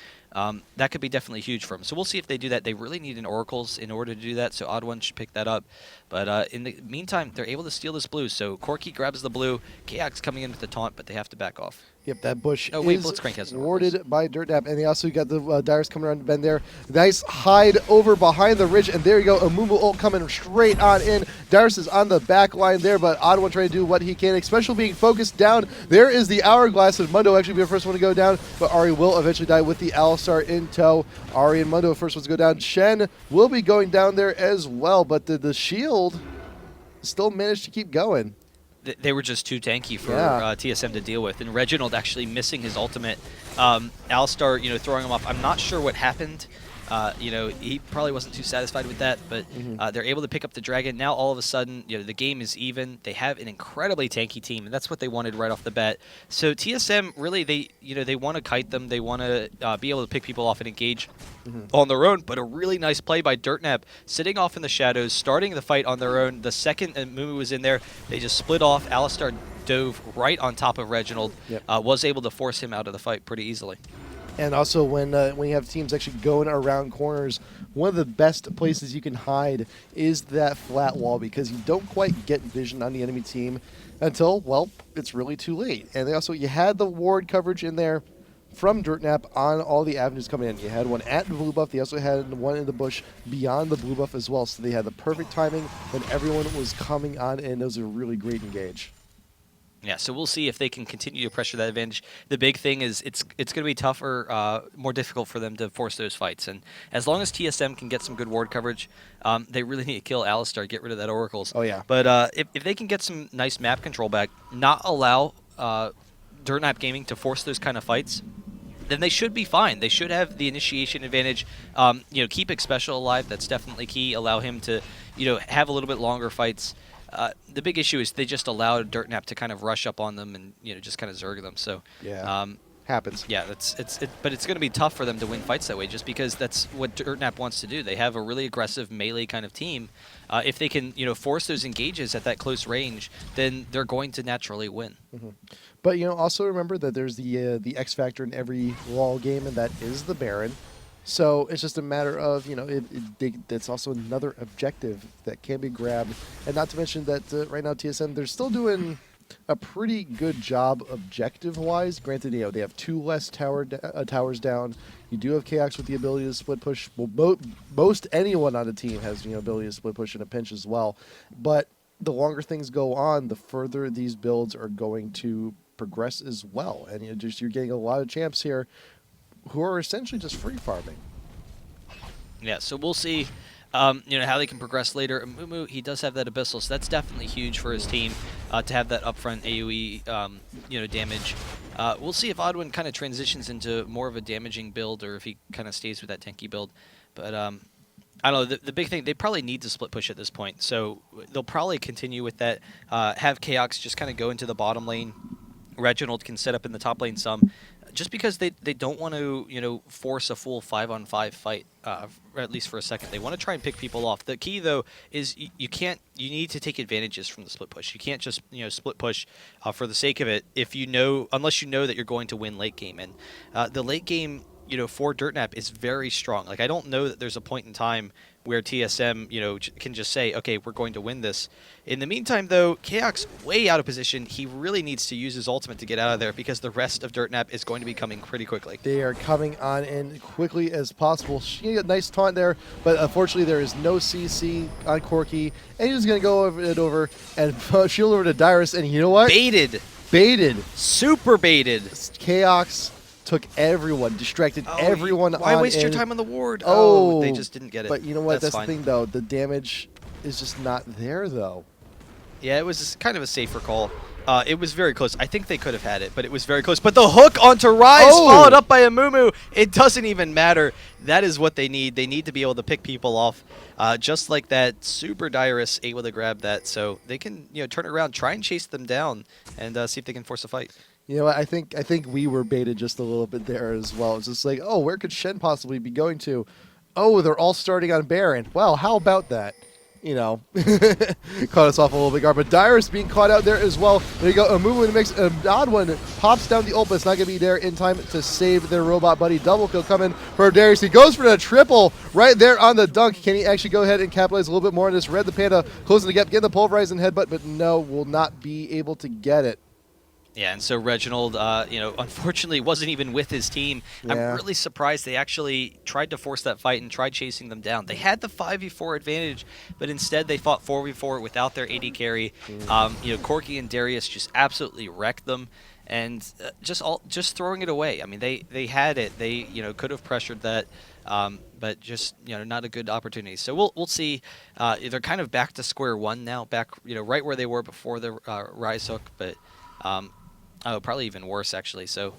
B: that could be definitely huge for them. So we'll see if they do that. They really need an Oracles in order to do that, so Odd1 should pick that up. But in the meantime, they're able to steal this blue. So Corki grabs the blue. Chaos coming in with the taunt, but they have to back off.
A: Yep, that bush
B: Blitzcrank has
A: warded by Dirtnap, and they also got the Dyrus coming around the bend there. Nice hide over behind the ridge, and there you go. Amumu ult coming straight on in. Dyrus is on the back line there, but Odd1 trying to do what he can, especially being focused down. There is the Hourglass, and Mundo actually be the first one to go down, but Ahri will eventually die with the Alistar in tow. Ahri and Mundo first ones to go down. Shen will be going down there as well, but the shield still managed to keep going.
B: They were just too tanky for TSM to deal with, and Reginald actually missing his ultimate. Alistar, throwing him off. I'm not sure what happened he probably wasn't too satisfied with that, but they're able to pick up the dragon. Now all of a sudden, the game is even. They have an incredibly tanky team, and that's what they wanted right off the bat. So TSM really, they want to kite them. They want to be able to pick people off and engage on their own. But a really nice play by Dirtnap, sitting off in the shadows, starting the fight on their own. The second Mumu was in there, they just split off. Alistar dove right on top of Reginald, was able to force him out of the fight pretty easily.
A: And also, when you have teams actually going around corners, one of the best places you can hide is that flat wall, because you don't quite get vision on the enemy team until, well, it's really too late. And also, you had the ward coverage in there from Dirtnap on all the avenues coming in. You had one at the blue buff. They also had one in the bush beyond the blue buff as well. So they had the perfect timing when everyone was coming on in. It was a really great engage.
B: Yeah, so we'll see if they can continue to pressure that advantage. The big thing is it's going to be tougher, more difficult for them to force those fights. And as long as TSM can get some good ward coverage, they really need to kill Alistar, get rid of that Oracles.
A: Oh, yeah.
B: But if they can get some nice map control back, not allow Dirtnap Gaming to force those kind of fights, then they should be fine. They should have the initiation advantage. Keep Xpecial alive. That's definitely key. Allow him to, have a little bit longer fights. The big issue is they just allowed Dirtnap to kind of rush up on them and just kind of zerg them. So
A: happens.
B: Yeah, but it's going to be tough for them to win fights that way, just because that's what Dirtnap wants to do. They have a really aggressive melee kind of team. If they can force those engages at that close range, then they're going to naturally win.
A: But also remember that there's the X factor in every wall game, and that is the Baron. So it's just a matter of, it's also another objective that can be grabbed. And not to mention that right now TSM, they're still doing a pretty good job objective-wise. Granted, they have 2 less towers down. You do have Chaos with the ability to split push. Well, most anyone on the team has ability to split push in a pinch as well. But the longer things go on, the further these builds are going to progress as well. And you're getting a lot of champs here who are essentially just free farming.
B: Yeah, so we'll see, how they can progress later. Mumu, he does have that Abyssal, so that's definitely huge for his team to have that upfront AoE, damage. We'll see if Odwin kind of transitions into more of a damaging build, or if he kind of stays with that tanky build. But I don't know. The big thing, they probably need to split push at this point, so they'll probably continue with that. Have Chaos just kind of go into the bottom lane. Reginald can set up in the top lane some. Just because they don't want to force a full 5-on-5 fight, at least for a second. They want to try and pick people off. The key though is you need to take advantages from the split push. You can't just split push for the sake of it unless you know that you're going to win late game. And the late game for Dirtnap is very strong. Like, I don't know that there's a point in time where TSM, can just say, okay, we're going to win this. In the meantime, though, Chaos way out of position. He really needs to use his ultimate to get out of there, because the rest of Dirtnap is going to be coming pretty quickly. They
A: are coming on in quickly as possible. She got a nice taunt there, but unfortunately there is no CC on Corki, and he's going to go over and shield over to Dyrus, and you know what? Baited.
B: Super baited.
A: Chaos took everyone, distracted everyone.
B: Why waste your time on the ward?
A: Oh,
B: they just didn't get it.
A: But you know what? That's
B: the
A: thing, though. The damage is just not there, though.
B: Yeah, it was kind of a safer call. It was very close. I think they could have had it, but it was very close. But the hook onto Rise, followed up by a Mumu. It doesn't even matter. That is what they need. They need to be able to pick people off, just like that. Super Dyrus able to grab that, so they can turn it around, try and chase them down, and see if they can force a fight.
A: You know what? I think we were baited just a little bit there as well. It's just like, oh, where could Shen possibly be going to? Oh, they're all starting on Baron. Well, how about that? Caught us off a little bit guard. But Dyrus being caught out there as well. There you go. A move in the mix. An odd one pops down the ult, but it's not going to be there in time to save their robot buddy. Double kill coming for Darius. He goes for the triple right there on the dunk. Can he actually go ahead and capitalize a little bit more on this? Red the Panda closing the gap, getting the pulverizing headbutt, but no, will not be able to get it.
B: Yeah, and so Reginald, unfortunately wasn't even with his team. Yeah. I'm really surprised they actually tried to force that fight and tried chasing them down. They had the 5v4 advantage, but instead they fought 4v4 without their AD carry. Corki and Darius just absolutely wrecked them, and just throwing it away. I mean, they had it. They could have pressured that. But just not a good opportunity. So we'll see. They're kind of back to square one now, back right where they were before the Rise hook. But Oh, probably even worse, actually. So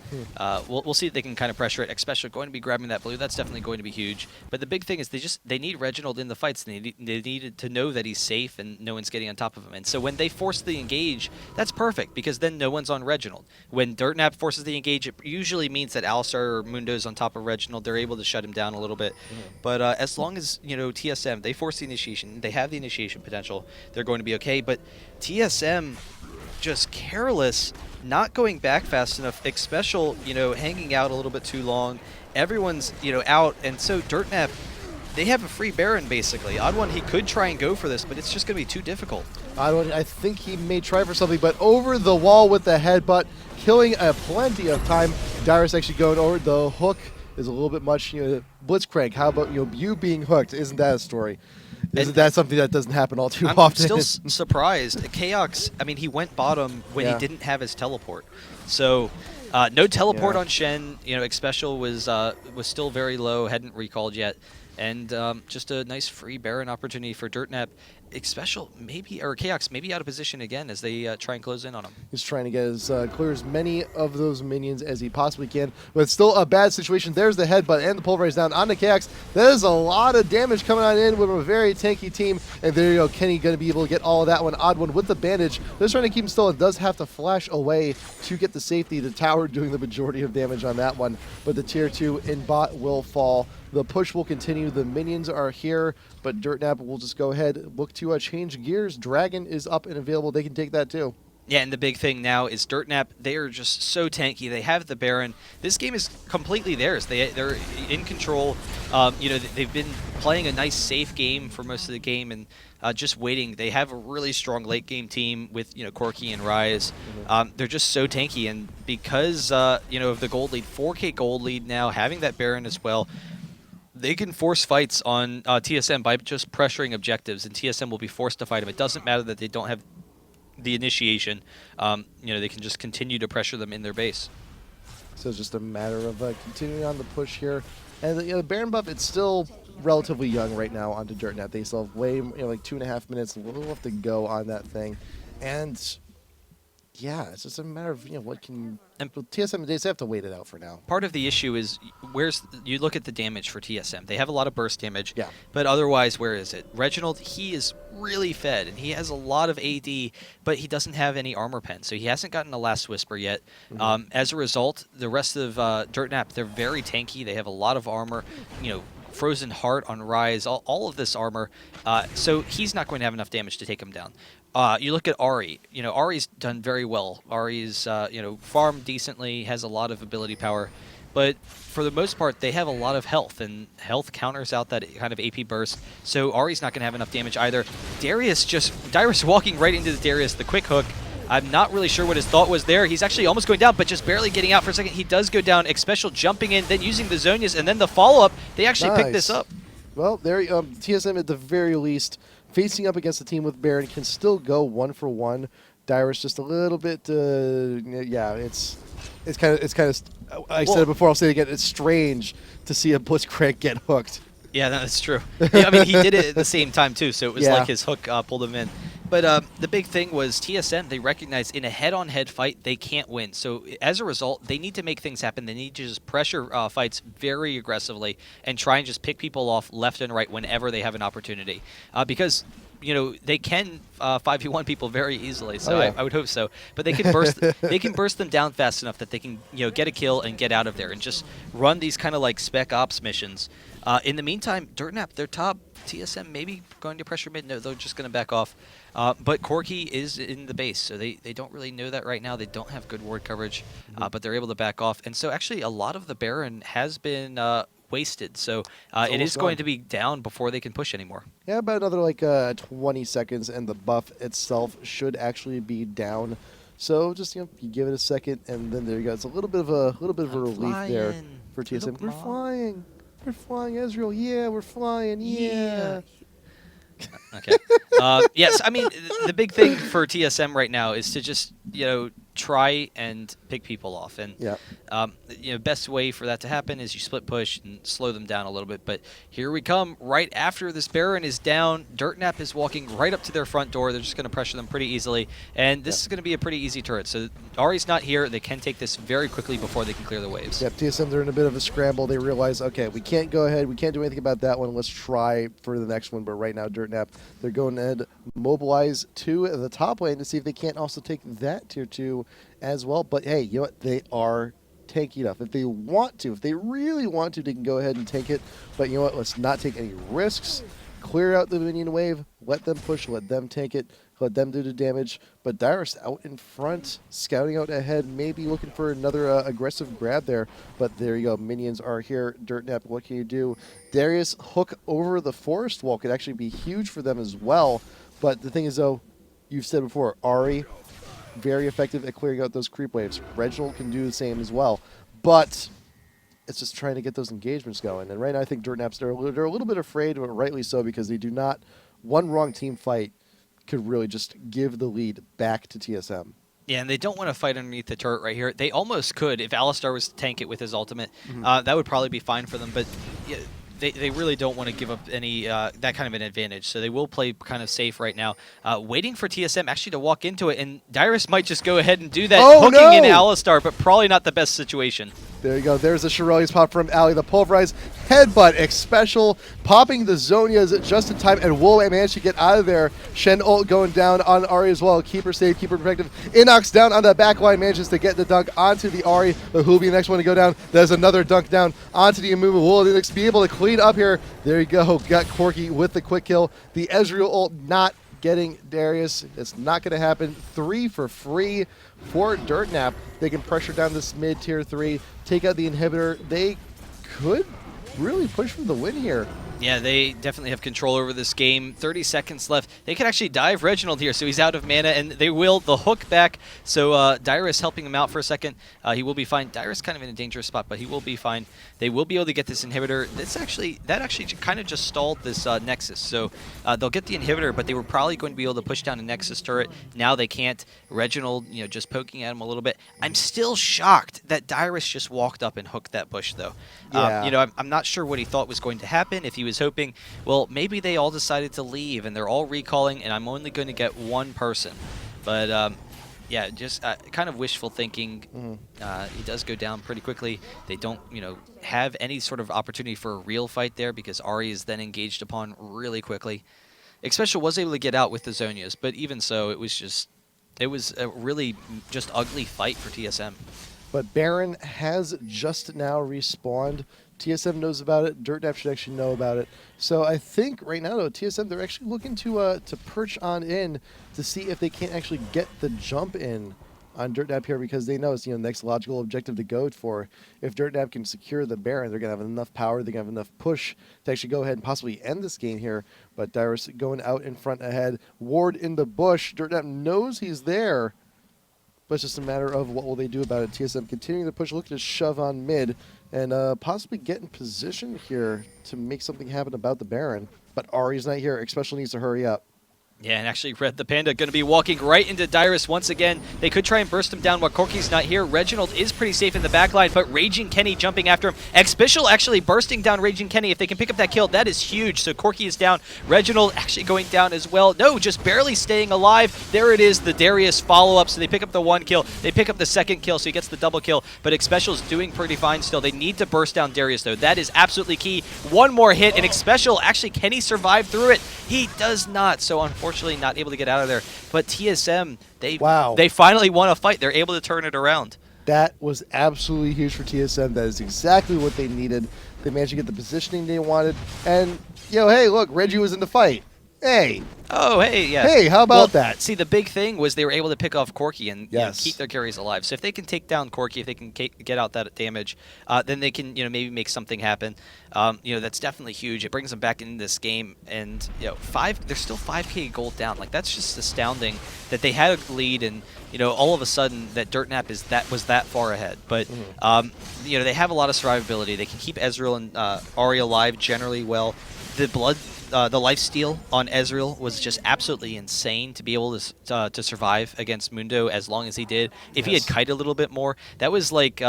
B: we'll see if they can kind of pressure it. Especially going to be grabbing that blue. That's definitely going to be huge. But the big thing is they need Reginald in the fights. They needed to know that he's safe and no one's getting on top of him. And so when they force the engage, that's perfect because then no one's on Reginald. When Dirtnap forces the engage, it usually means that Alistar or Mundo's on top of Reginald. They're able to shut him down a little bit. But as long as TSM, they force the initiation, they have the initiation potential, they're going to be okay. But TSM just careless, not going back fast enough, Xpecial, hanging out a little bit too long. Everyone's, out, and so Dirtnap, they have a free Baron, basically. Odd1, he could try and go for this, but it's just going to be too difficult.
A: Odd1, I think he may try for something, but over the wall with the headbutt, killing plenty of time. Dyrus actually going over the hook is a little bit much. Blitzcrank, how about you being hooked? Isn't that a story? Isn't that something that doesn't happen all too often?
B: I'm still surprised. Chaox, I mean, he went bottom when he didn't have his teleport. So, no teleport on Shen. Xpecial was still very low, hadn't recalled yet. And just a nice free Baron opportunity for Dirtnap. Xpecial maybe, or Chaox maybe out of position again as they try and close in on him.
A: He's trying to get clear as many of those minions as he possibly can, but it's still a bad situation. There's the headbutt and the pulverize down onto Chaox. That is a lot of damage coming on in with a very tanky team, and there you go. Kenny going to be able to get all of that one. Odd1 with the bandage. They're trying to keep him still and does have to flash away to get the safety. The tower doing the majority of damage on that one, but the tier 2 in bot will fall. The push will continue. The minions are here, but Dirtnap will just go ahead, look to change gears. Dragon is up and available. They can take that too.
B: Yeah, and the big thing now is Dirtnap, they are just so tanky. They have the Baron. This game is completely theirs. They're in control. They've been playing a nice, safe game for most of the game and just waiting. They have a really strong late-game team with, Corki and Rise. They're just so tanky, and because, of the gold lead, 4K gold lead now, having that Baron as well, they can force fights on TSM by just pressuring objectives, and TSM will be forced to fight them. It doesn't matter that they don't have the initiation. They can just continue to pressure them in their base.
A: So it's just a matter of continuing on the push here. And the Baron buff, it's still relatively young right now onto Dirtnap. They still have way, like 2.5 minutes, a little left to go on that thing. And yeah, it's just a matter of, what can... And TSM, they just have to wait it out for now.
B: Part of the issue is, you look at the damage for TSM. They have a lot of burst damage,
A: yeah.
B: But otherwise, where is it? Reginald, he is really fed, and he has a lot of AD, but he doesn't have any armor pen, so he hasn't gotten a Last Whisper yet. As a result, the rest of Dirtnap, they're very tanky. They have a lot of armor, Frozen Heart on Rise, all of this armor, so he's not going to have enough damage to take him down. You look at Ahri. Ahri's done very well. Ahri's, farmed decently, has a lot of ability power. But for the most part, they have a lot of health, and health counters out that kind of AP burst. So Ahri's not going to have enough damage either. Dyrus walking right into the Darius, the quick hook. I'm not really sure what his thought was there. He's actually almost going down, but just barely getting out for a second. He does go down. Xpecial jumping in, then using the Zonias, and then the follow-up. They actually picked this up.
A: Well, there, TSM at the very least, facing up against a team with Baron, can still go 1-for-1. Dyrus just a little bit, it's kind of. I said it before. I'll say it again. It's strange to see a Blitzcrank get hooked.
B: Yeah, that's true. I mean, he did it at the same time too, so it was like his hook pulled him in. But the big thing was TSM, they recognized in a head-on-head fight, they can't win. So as a result, they need to make things happen. They need to just pressure fights very aggressively and try and just pick people off left and right whenever they have an opportunity. Because they can 5v1 people very easily, so I would hope so. But they can burst them down fast enough that they can get a kill and get out of there and just run these kind of like spec ops missions. In the meantime, Dirtnap, they're top. TSM maybe going to pressure mid. No, they're just going to back off. But Corki is in the base, so they don't really know that right now. They don't have good ward coverage, but they're able to back off. And so actually a lot of the Baron has been wasted, so it is going to be down before they can push anymore.
A: Yeah, about another 20 seconds, and the buff itself should actually be down. So just you give it a second, and then there you go. It's a little bit of a relief there for TSM. We're flying, Ezreal. Yeah, we're flying. Yeah.
B: Okay. Yes, I mean, the big thing for TSM right now is to just, try and pick people off. And
A: Yeah.
B: best way for that to happen is you split push and slow them down a little bit. But here we come right after this Baron is down. Dirtnap is walking right up to their front door. They're just going to pressure them pretty easily. And this is going to be a pretty easy turret. So Ari's not here. They can take this very quickly before they can clear the waves.
A: Yep, TSM, they're in a bit of a scramble. They realize, okay, we can't go ahead. We can't do anything about that one. Let's try for the next one. But right now, Dirtnap, they're going ahead, mobilize to the top lane to see if they can't also take that tier 2 as well. But hey, you know what? They are tanky enough. If they want to, if they really want to, they can go ahead and tank it. But you know what? Let's not take any risks. Clear out the minion wave. Let them push. Let them tank it. Let them do the damage. But Dyrus out in front, scouting out ahead, maybe looking for another aggressive grab there. But there you go. Minions are here. Dirtnap, what can you do? Darius hook over the forest wall could actually be huge for them as well. But the thing is, though, you've said before, Ari, very effective at clearing out those creep waves. Reginald can do the same as well. But it's just trying to get those engagements going. And right now I think Dirtnaps, they're a little bit afraid, but rightly so, because they do not, one wrong team fight could really just give the lead back to TSM.
B: Yeah, and they don't want to fight underneath the turret right here. They almost could if Alistar was to tank it with his ultimate. That would probably be fine for them, but yeah, they really don't want to give up any that kind of an advantage. So they will play kind of safe right now, waiting for TSM actually to walk into it. And Dyrus might just go ahead and do that, hooking in Alistar, but probably not the best situation.
A: There you go. There's a Shirley's pop from Ali. The pulverized headbutt X special, popping the Zonias just in time, and Wool managed to get out of there. Shen ult going down on Ari as well. Keep her safe, keep her protective. Inox down on the back line, manages to get the dunk onto the Ari, but who'll be the next one to go down? There's another dunk down onto the Amumu. Will Linux be able to clean up here? There you go. Got Corky with the quick kill. The Ezreal ult not getting Darius. It's not going to happen. 3 for free for Dirtnap. They can pressure down this mid tier 3, take out the inhibitor. They could really push for the win here.
B: Yeah, they definitely have control over this game. 30 seconds left. They could actually dive Reginald here, so he's out of mana, and they will. The hook back, so Dyrus helping him out for a second. He will be fine. Dyrus kind of in a dangerous spot, but he will be fine. They will be able to get this inhibitor. That actually kind of just stalled this Nexus, so they'll get the inhibitor, but they were probably going to be able to push down a Nexus turret. Now they can't. Reginald, just poking at him a little bit. I'm still shocked that Dyrus just walked up and hooked that bush, though.
A: Yeah.
B: I'm not sure what he thought was going to happen. If he was hoping, well, maybe they all decided to leave and they're all recalling, and I'm only going to get one person. But yeah, just kind of wishful thinking. He does go down pretty quickly. They don't, have any sort of opportunity for a real fight there, because Ari is then engaged upon really quickly. Xpecial was able to get out with the Zonias, but even so, it was a really just ugly fight for TSM.
A: But Baron has just now respawned. TSM knows about it. Dirtnap should actually know about it. So I think right now, though, TSM, they're actually looking to perch on in to see if they can't actually get the jump in on Dirtnap here, because they know it's the next logical objective to go for. If Dirtnap can secure the Baron, they're going to have enough power, they're going to have enough push to actually go ahead and possibly end this game here. But Dyrus going out in front ahead. Ward in the bush. Dirtnap knows he's there, but it's just a matter of what will they do about it. TSM continuing to push, looking to shove on mid, and possibly get in position here to make something happen about the Baron. But Ari's not here. Especially needs to hurry up.
B: Yeah, and actually DNG.Panda going to be walking right into Dyrus once again. They could try and burst him down while Corky's not here. Reginald is pretty safe in the backline, but Raging Kenny jumping after him. Xpecial actually bursting down Raging Kenny. If they can pick up that kill, that is huge. So Corky is down. Reginald actually going down as well. No, just barely staying alive. There it is, the Darius follow-up. So they pick up the 1 kill. They pick up the 2nd kill, so he gets the double kill. But Xpecial is doing pretty fine still. They need to burst down Darius, though. That is absolutely key. One more hit, and Xpecial, actually, can he survive through it? He does not, so unfortunately not able to get out of there. But TSM, they finally won a fight. They're able to turn it around.
A: That was absolutely huge for TSM. That is exactly what they needed. They managed to get the positioning they wanted. And, hey, look, Reggie was in the fight. Hey.
B: Oh, hey, yeah.
A: Hey, how about that?
B: See, the big thing was they were able to pick off Corky and
A: yes,
B: keep their carries alive. So if they can take down Corky, if they can get out that damage, then they can, maybe make something happen. That's definitely huge. It brings them back into this game, and they're still 5K gold down. Like, that's just astounding that they had a lead, and all of a sudden that Dirtnap was that far ahead. But they have a lot of survivability. They can keep Ezreal and Ari alive generally well. The blood the lifesteal on Ezreal was just absolutely insane to be able to survive against Mundo as long as he did. If he had kited a little bit more, that was like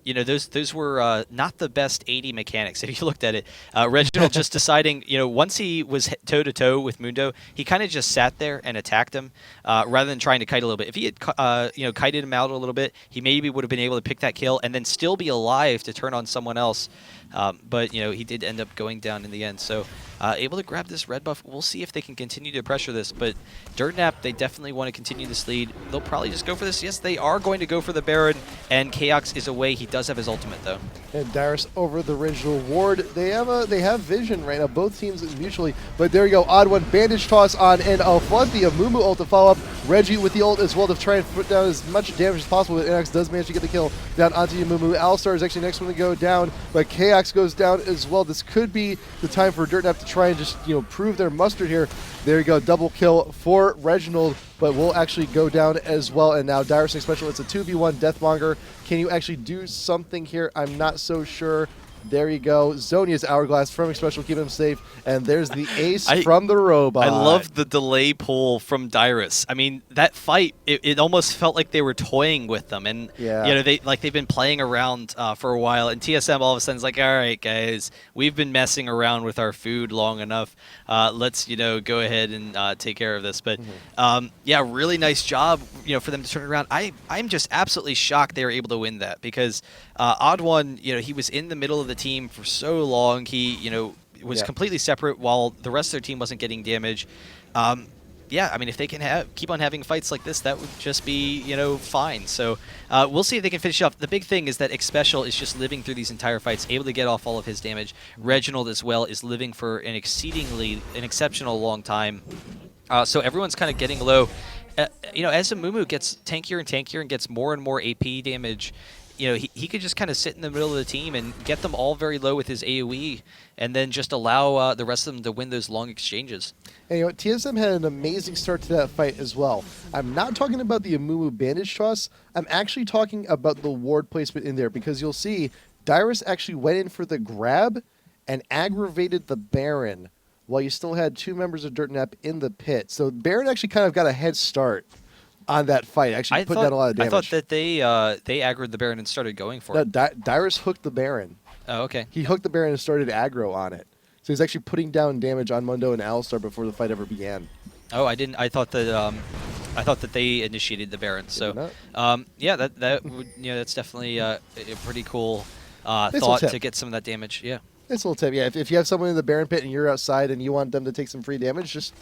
B: you know, those were not the best 80 mechanics. If you looked at it, Reginald just deciding, you know, once he was toe to toe with Mundo, he kind of just sat there and attacked him rather than trying to kite a little bit. If he had, you know, kited him out a little bit, he maybe would have been able to pick that kill and then still be alive to turn on someone else. But you know, he did end up going down in the end. So able to grab this red buff. We'll see if they can continue to pressure this. But Dirtnap, they definitely want to continue this lead. They'll probably just go for this. Yes, they are going to go for the Baron. And Chaox is away. He does have his ultimate though.
A: And Darius over the original ward. They have vision right now, both teams mutually. But there you go, odd one. Bandage toss on and a flood the Amumu ult to follow up. Reggie with the ult as well to try and put down as much damage as possible. But Inox does manage to get the kill down onto Amumu. Alistar is actually the next one to go down, but Chaox goes down as well. This could be the time for Dirtnap to try and just, you know, prove their mustard here. There you go, double kill for Reginald, but will actually go down as well. And now Darius Special, it's a 2v1 Deathmonger. Can you actually do something here? I'm not so sure. There you go. Zonia's Hourglass from Special, keep him safe. And there's the ace from the robot.
B: I love the delay pull from Dyrus. I mean, that fight, it almost felt like they were toying with them. And, you know, they've been playing around for a while. And TSM all of a sudden is like, all right, guys, we've been messing around with our food long enough. Let's, you know, go ahead and take care of this. But, yeah, really nice job, you know, for them to turn it around. I'm just absolutely shocked they were able to win that because Odd One, you know, he was in the middle of the team for so long. He, you know, was completely separate while the rest of their team wasn't getting damage. Yeah, I mean, if they can keep on having fights like this, that would just be, you know, fine. So we'll see if they can finish off. The big thing is that Xpecial is just living through these entire fights, able to get off all of his damage. Reginald as well is living for an exceptional long time. So everyone's kind of getting low. You know, as Amumu gets tankier and tankier and gets more and more AP damage, you know, he could just kind of sit in the middle of the team and get them all very low with his AoE and then just allow the rest of them to win those long exchanges.
A: And you know, TSM had an amazing start to that fight as well. I'm not talking about the Amumu bandage toss. I'm actually talking about the ward placement in there because you'll see Dyrus actually went in for the grab and aggravated the Baron while you still had two members of Dirtnap in the pit. So Baron actually kind of got a head start on that fight, actually put down a lot of damage.
B: I thought that they aggroed the Baron and started going for it.
A: Dyrus hooked the Baron.
B: Oh, okay.
A: He hooked the Baron and started aggro on it. So he's actually putting down damage on Mundo and Alistar before the fight ever began.
B: Oh, I didn't. I thought that they initiated the Baron. So, yeah, that would, you know, that's definitely a pretty cool thought to get some of that damage. Yeah.
A: It's a little tip. Yeah, if you have someone in the Baron pit and you're outside and you want them to take some free damage, just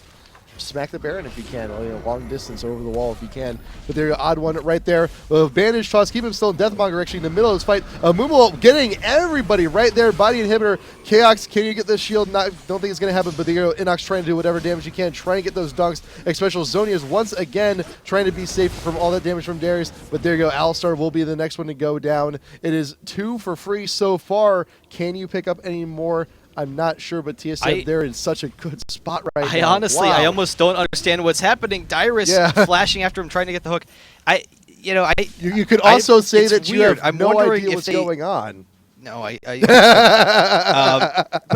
A: smack the Baron if you can, or, you know, long distance over the wall if you can. But there you go, odd one right there. Bandage toss, keep him still in Deathmonger actually in the middle of this fight. Amumu getting everybody right there. Body inhibitor. Chaox, can you get this shield? Don't think it's going to happen, but there you go. Inox trying to do whatever damage you can. Try and get those dunks. Especially Zonia's once again trying to be safe from all that damage from Darius. But there you go. Alistar will be the next one to go down. It is 2 for free so far. Can you pick up any more? I'm not sure, but TSM, they're in such a good spot right now.
B: Honestly, I almost don't understand what's happening. Dyrus flashing after him, trying to get the hook. You
A: could also say that
B: weird.
A: You have
B: I'm
A: no
B: wondering
A: idea what's going on.
B: No, but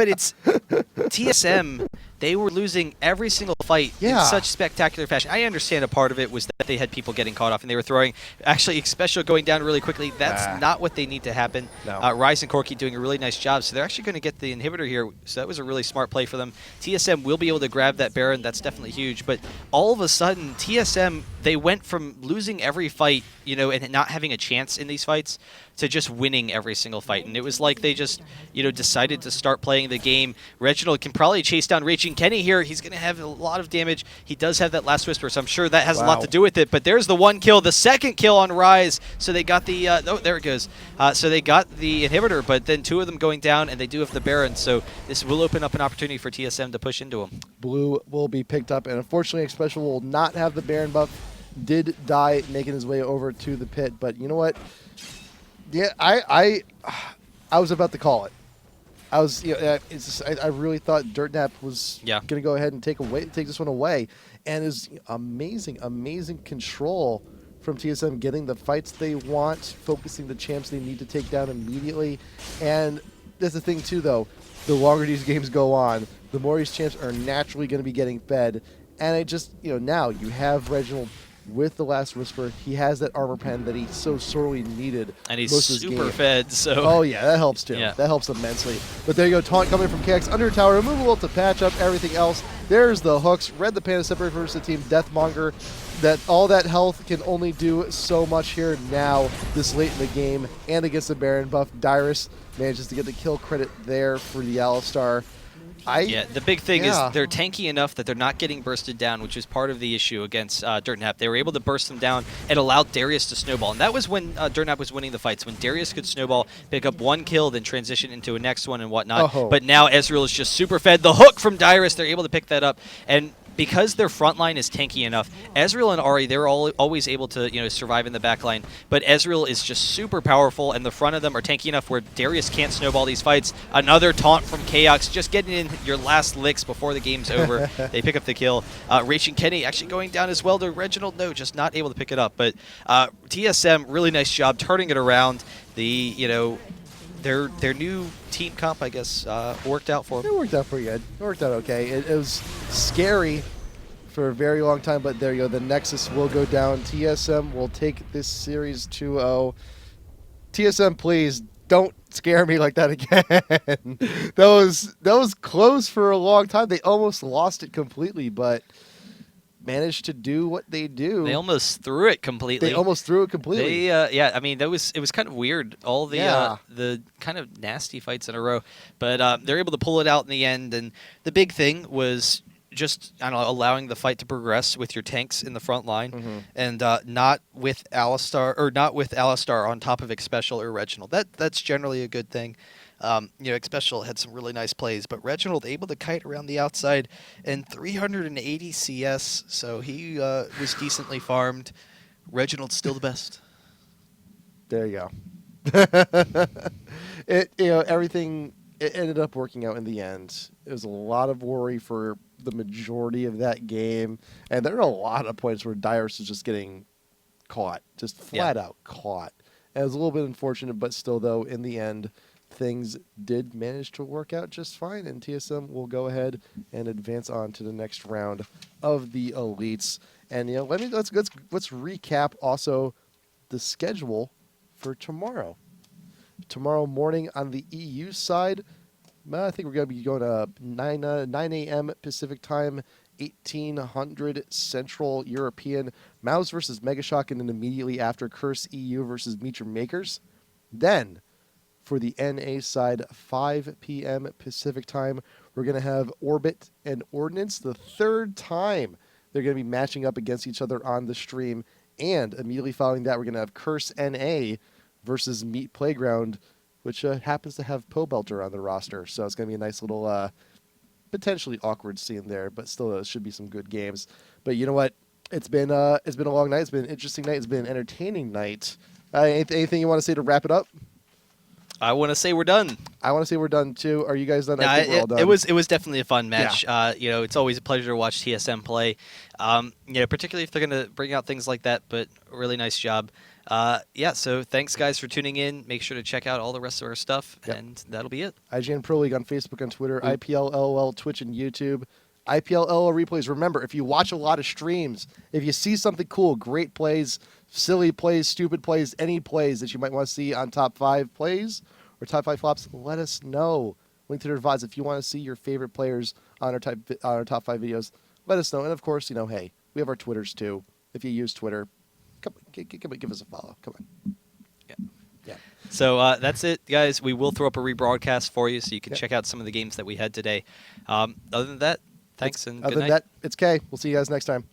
B: it's TSM. They were losing every single fight in such spectacular fashion. I understand a part of it was that they had people getting caught off and they were throwing, actually, Xpecial going down really quickly. That's not what they need to happen.
A: No.
B: Rise and Corki doing a really nice job, so they're actually going to get the inhibitor here. So that was a really smart play for them. TSM will be able to grab that Baron. That's definitely huge. But all of a sudden, TSM, they went from losing every fight, you know, and not having a chance in these fights to just winning every single fight. And it was like they just, you know, decided to start playing the game. Reginald can probably chase down Raging Kenny here. He's going to have a lot of damage. He does have that last Whisper, so I'm sure that has a lot to do with it. But there's the one kill, the second kill on Rise. So they got the, oh, there it goes. So they got the inhibitor, but then two of them going down, and they do have the Baron. So this will open up an opportunity for TSM to push into him.
A: Blue will be picked up, and unfortunately, Xpecial will not have the Baron buff. Did die making his way over to the pit, but you know what? Yeah, I was about to call it. I was, you know, I really thought Dirtnap was going to go ahead and take this one away, and is amazing control from TSM, getting the fights they want, focusing the champs they need to take down immediately, and that's the thing too, though. the longer these games go on, the more these champs are naturally going to be getting fed. And I just, now you have Reginald with the Last Whisper. He has that armor pen that he so sorely needed.
B: And he's
A: most of this
B: super
A: game.
B: fed, so...
A: Oh, yeah, that helps too.
B: Yeah.
A: That helps immensely. But there you go, taunt coming from KX under tower, removable to patch up everything else. There's the hooks. Red the Panda separate versus the team Deathmonger. All that health can only do so much here now, this late in the game, and against the Baron buff. Dyrus manages to get the kill credit there for the Alistar.
B: Yeah, the big thing is they're tanky enough that they're not getting bursted down, which is part of the issue against Dirtnap. They were able to burst them down and allow Darius to snowball. And that was when Dirtnap was winning the fights, when Darius could snowball, pick up one kill, then transition into a next one and whatnot.
A: Oh.
B: But now Ezreal is just super fed. The hook from Dyrus, they're able to pick that up. And because their front line is tanky enough, Ezreal and Ahri, they're always able to survive in the back line. But Ezreal is just super powerful, and the front of them are tanky enough where Darius can't snowball these fights. Another taunt from Chaos, just getting in your last licks before the game's over. They pick up the kill. Rachel Kenny actually going down as well to Reginald. No, just not able to pick it up. But TSM, really nice job turning it around. Their new team comp, I guess, worked out for them.
A: It worked out pretty good. It worked out okay. It was scary for a very long time, but there you go. The Nexus will go down. TSM will take this series 2-0. TSM, please don't scare me like that again. that was close for a long time. They almost lost it completely, but managed to do what they do.
B: They almost threw it completely.
A: Yeah,
B: I mean, it was kind of weird. All the kind of nasty fights in a row, but they're able to pull it out in the end. And the big thing was just allowing the fight to progress with your tanks in the front line, and not with Alistar on top of Xpecial or Reginald. That's generally a good thing. Xpecial had some really nice plays, but Reginald able to kite around the outside and 380 CS, so he was decently farmed. Reginald's still the best.
A: There you go. Everything it ended up working out in the end. It was a lot of worry for the majority of that game, and there are a lot of points where Dyrus was just getting caught, just flat out caught. And it was a little bit unfortunate, but still, though, in the end, things did manage to work out just fine, and TSM will go ahead and advance on to the next round of the elites. And let's recap also the schedule for tomorrow. Tomorrow morning on the EU side, I think we're going to be going to 9 a.m. Pacific time, 1800 Central European. Mouse versus Megashock, and then immediately after Curse EU versus Meet Your Makers. Then, for the NA side, 5 p.m. Pacific time, we're going to have Orbit and Ordnance. The third time they're going to be matching up against each other on the stream. And immediately following that, we're going to have Curse NA versus Meet Playground, which happens to have Pobelter on the roster. So it's going to be a nice little, potentially awkward scene there, but still it should be some good games. But you know what? It's been a long night. It's been an interesting night. It's been an entertaining night. Anything you want to say to wrap it up?
B: I want to say we're done.
A: I want to say we're done too. Are you guys done?
B: No,
A: I think we're all done.
B: It was definitely a fun match. Yeah. It's always a pleasure to watch TSM play. Particularly if they're going to bring out things like that. But really nice job. So thanks guys for tuning in. Make sure to check out all the rest of our stuff, and that'll be it.
A: IGN Pro League on Facebook and Twitter, IPL LOL, Twitch and YouTube. IPL LOL replays. Remember, if you watch a lot of streams, if you see something cool, great plays, silly plays, stupid plays, any plays that you might want to see on top 5 plays or top 5 flops, let us know. Link to their VODs. If you want to see your favorite players on our top 5 videos, let us know. And of course, hey, we have our Twitters too. If you use Twitter, come on, give us a follow. Come on. Yeah.
B: So that's it, guys. We will throw up a rebroadcast for you so you can check out some of the games that we had today. Other than that, thanks and good night.
A: Other than that, it's Kay. We'll see you guys next time.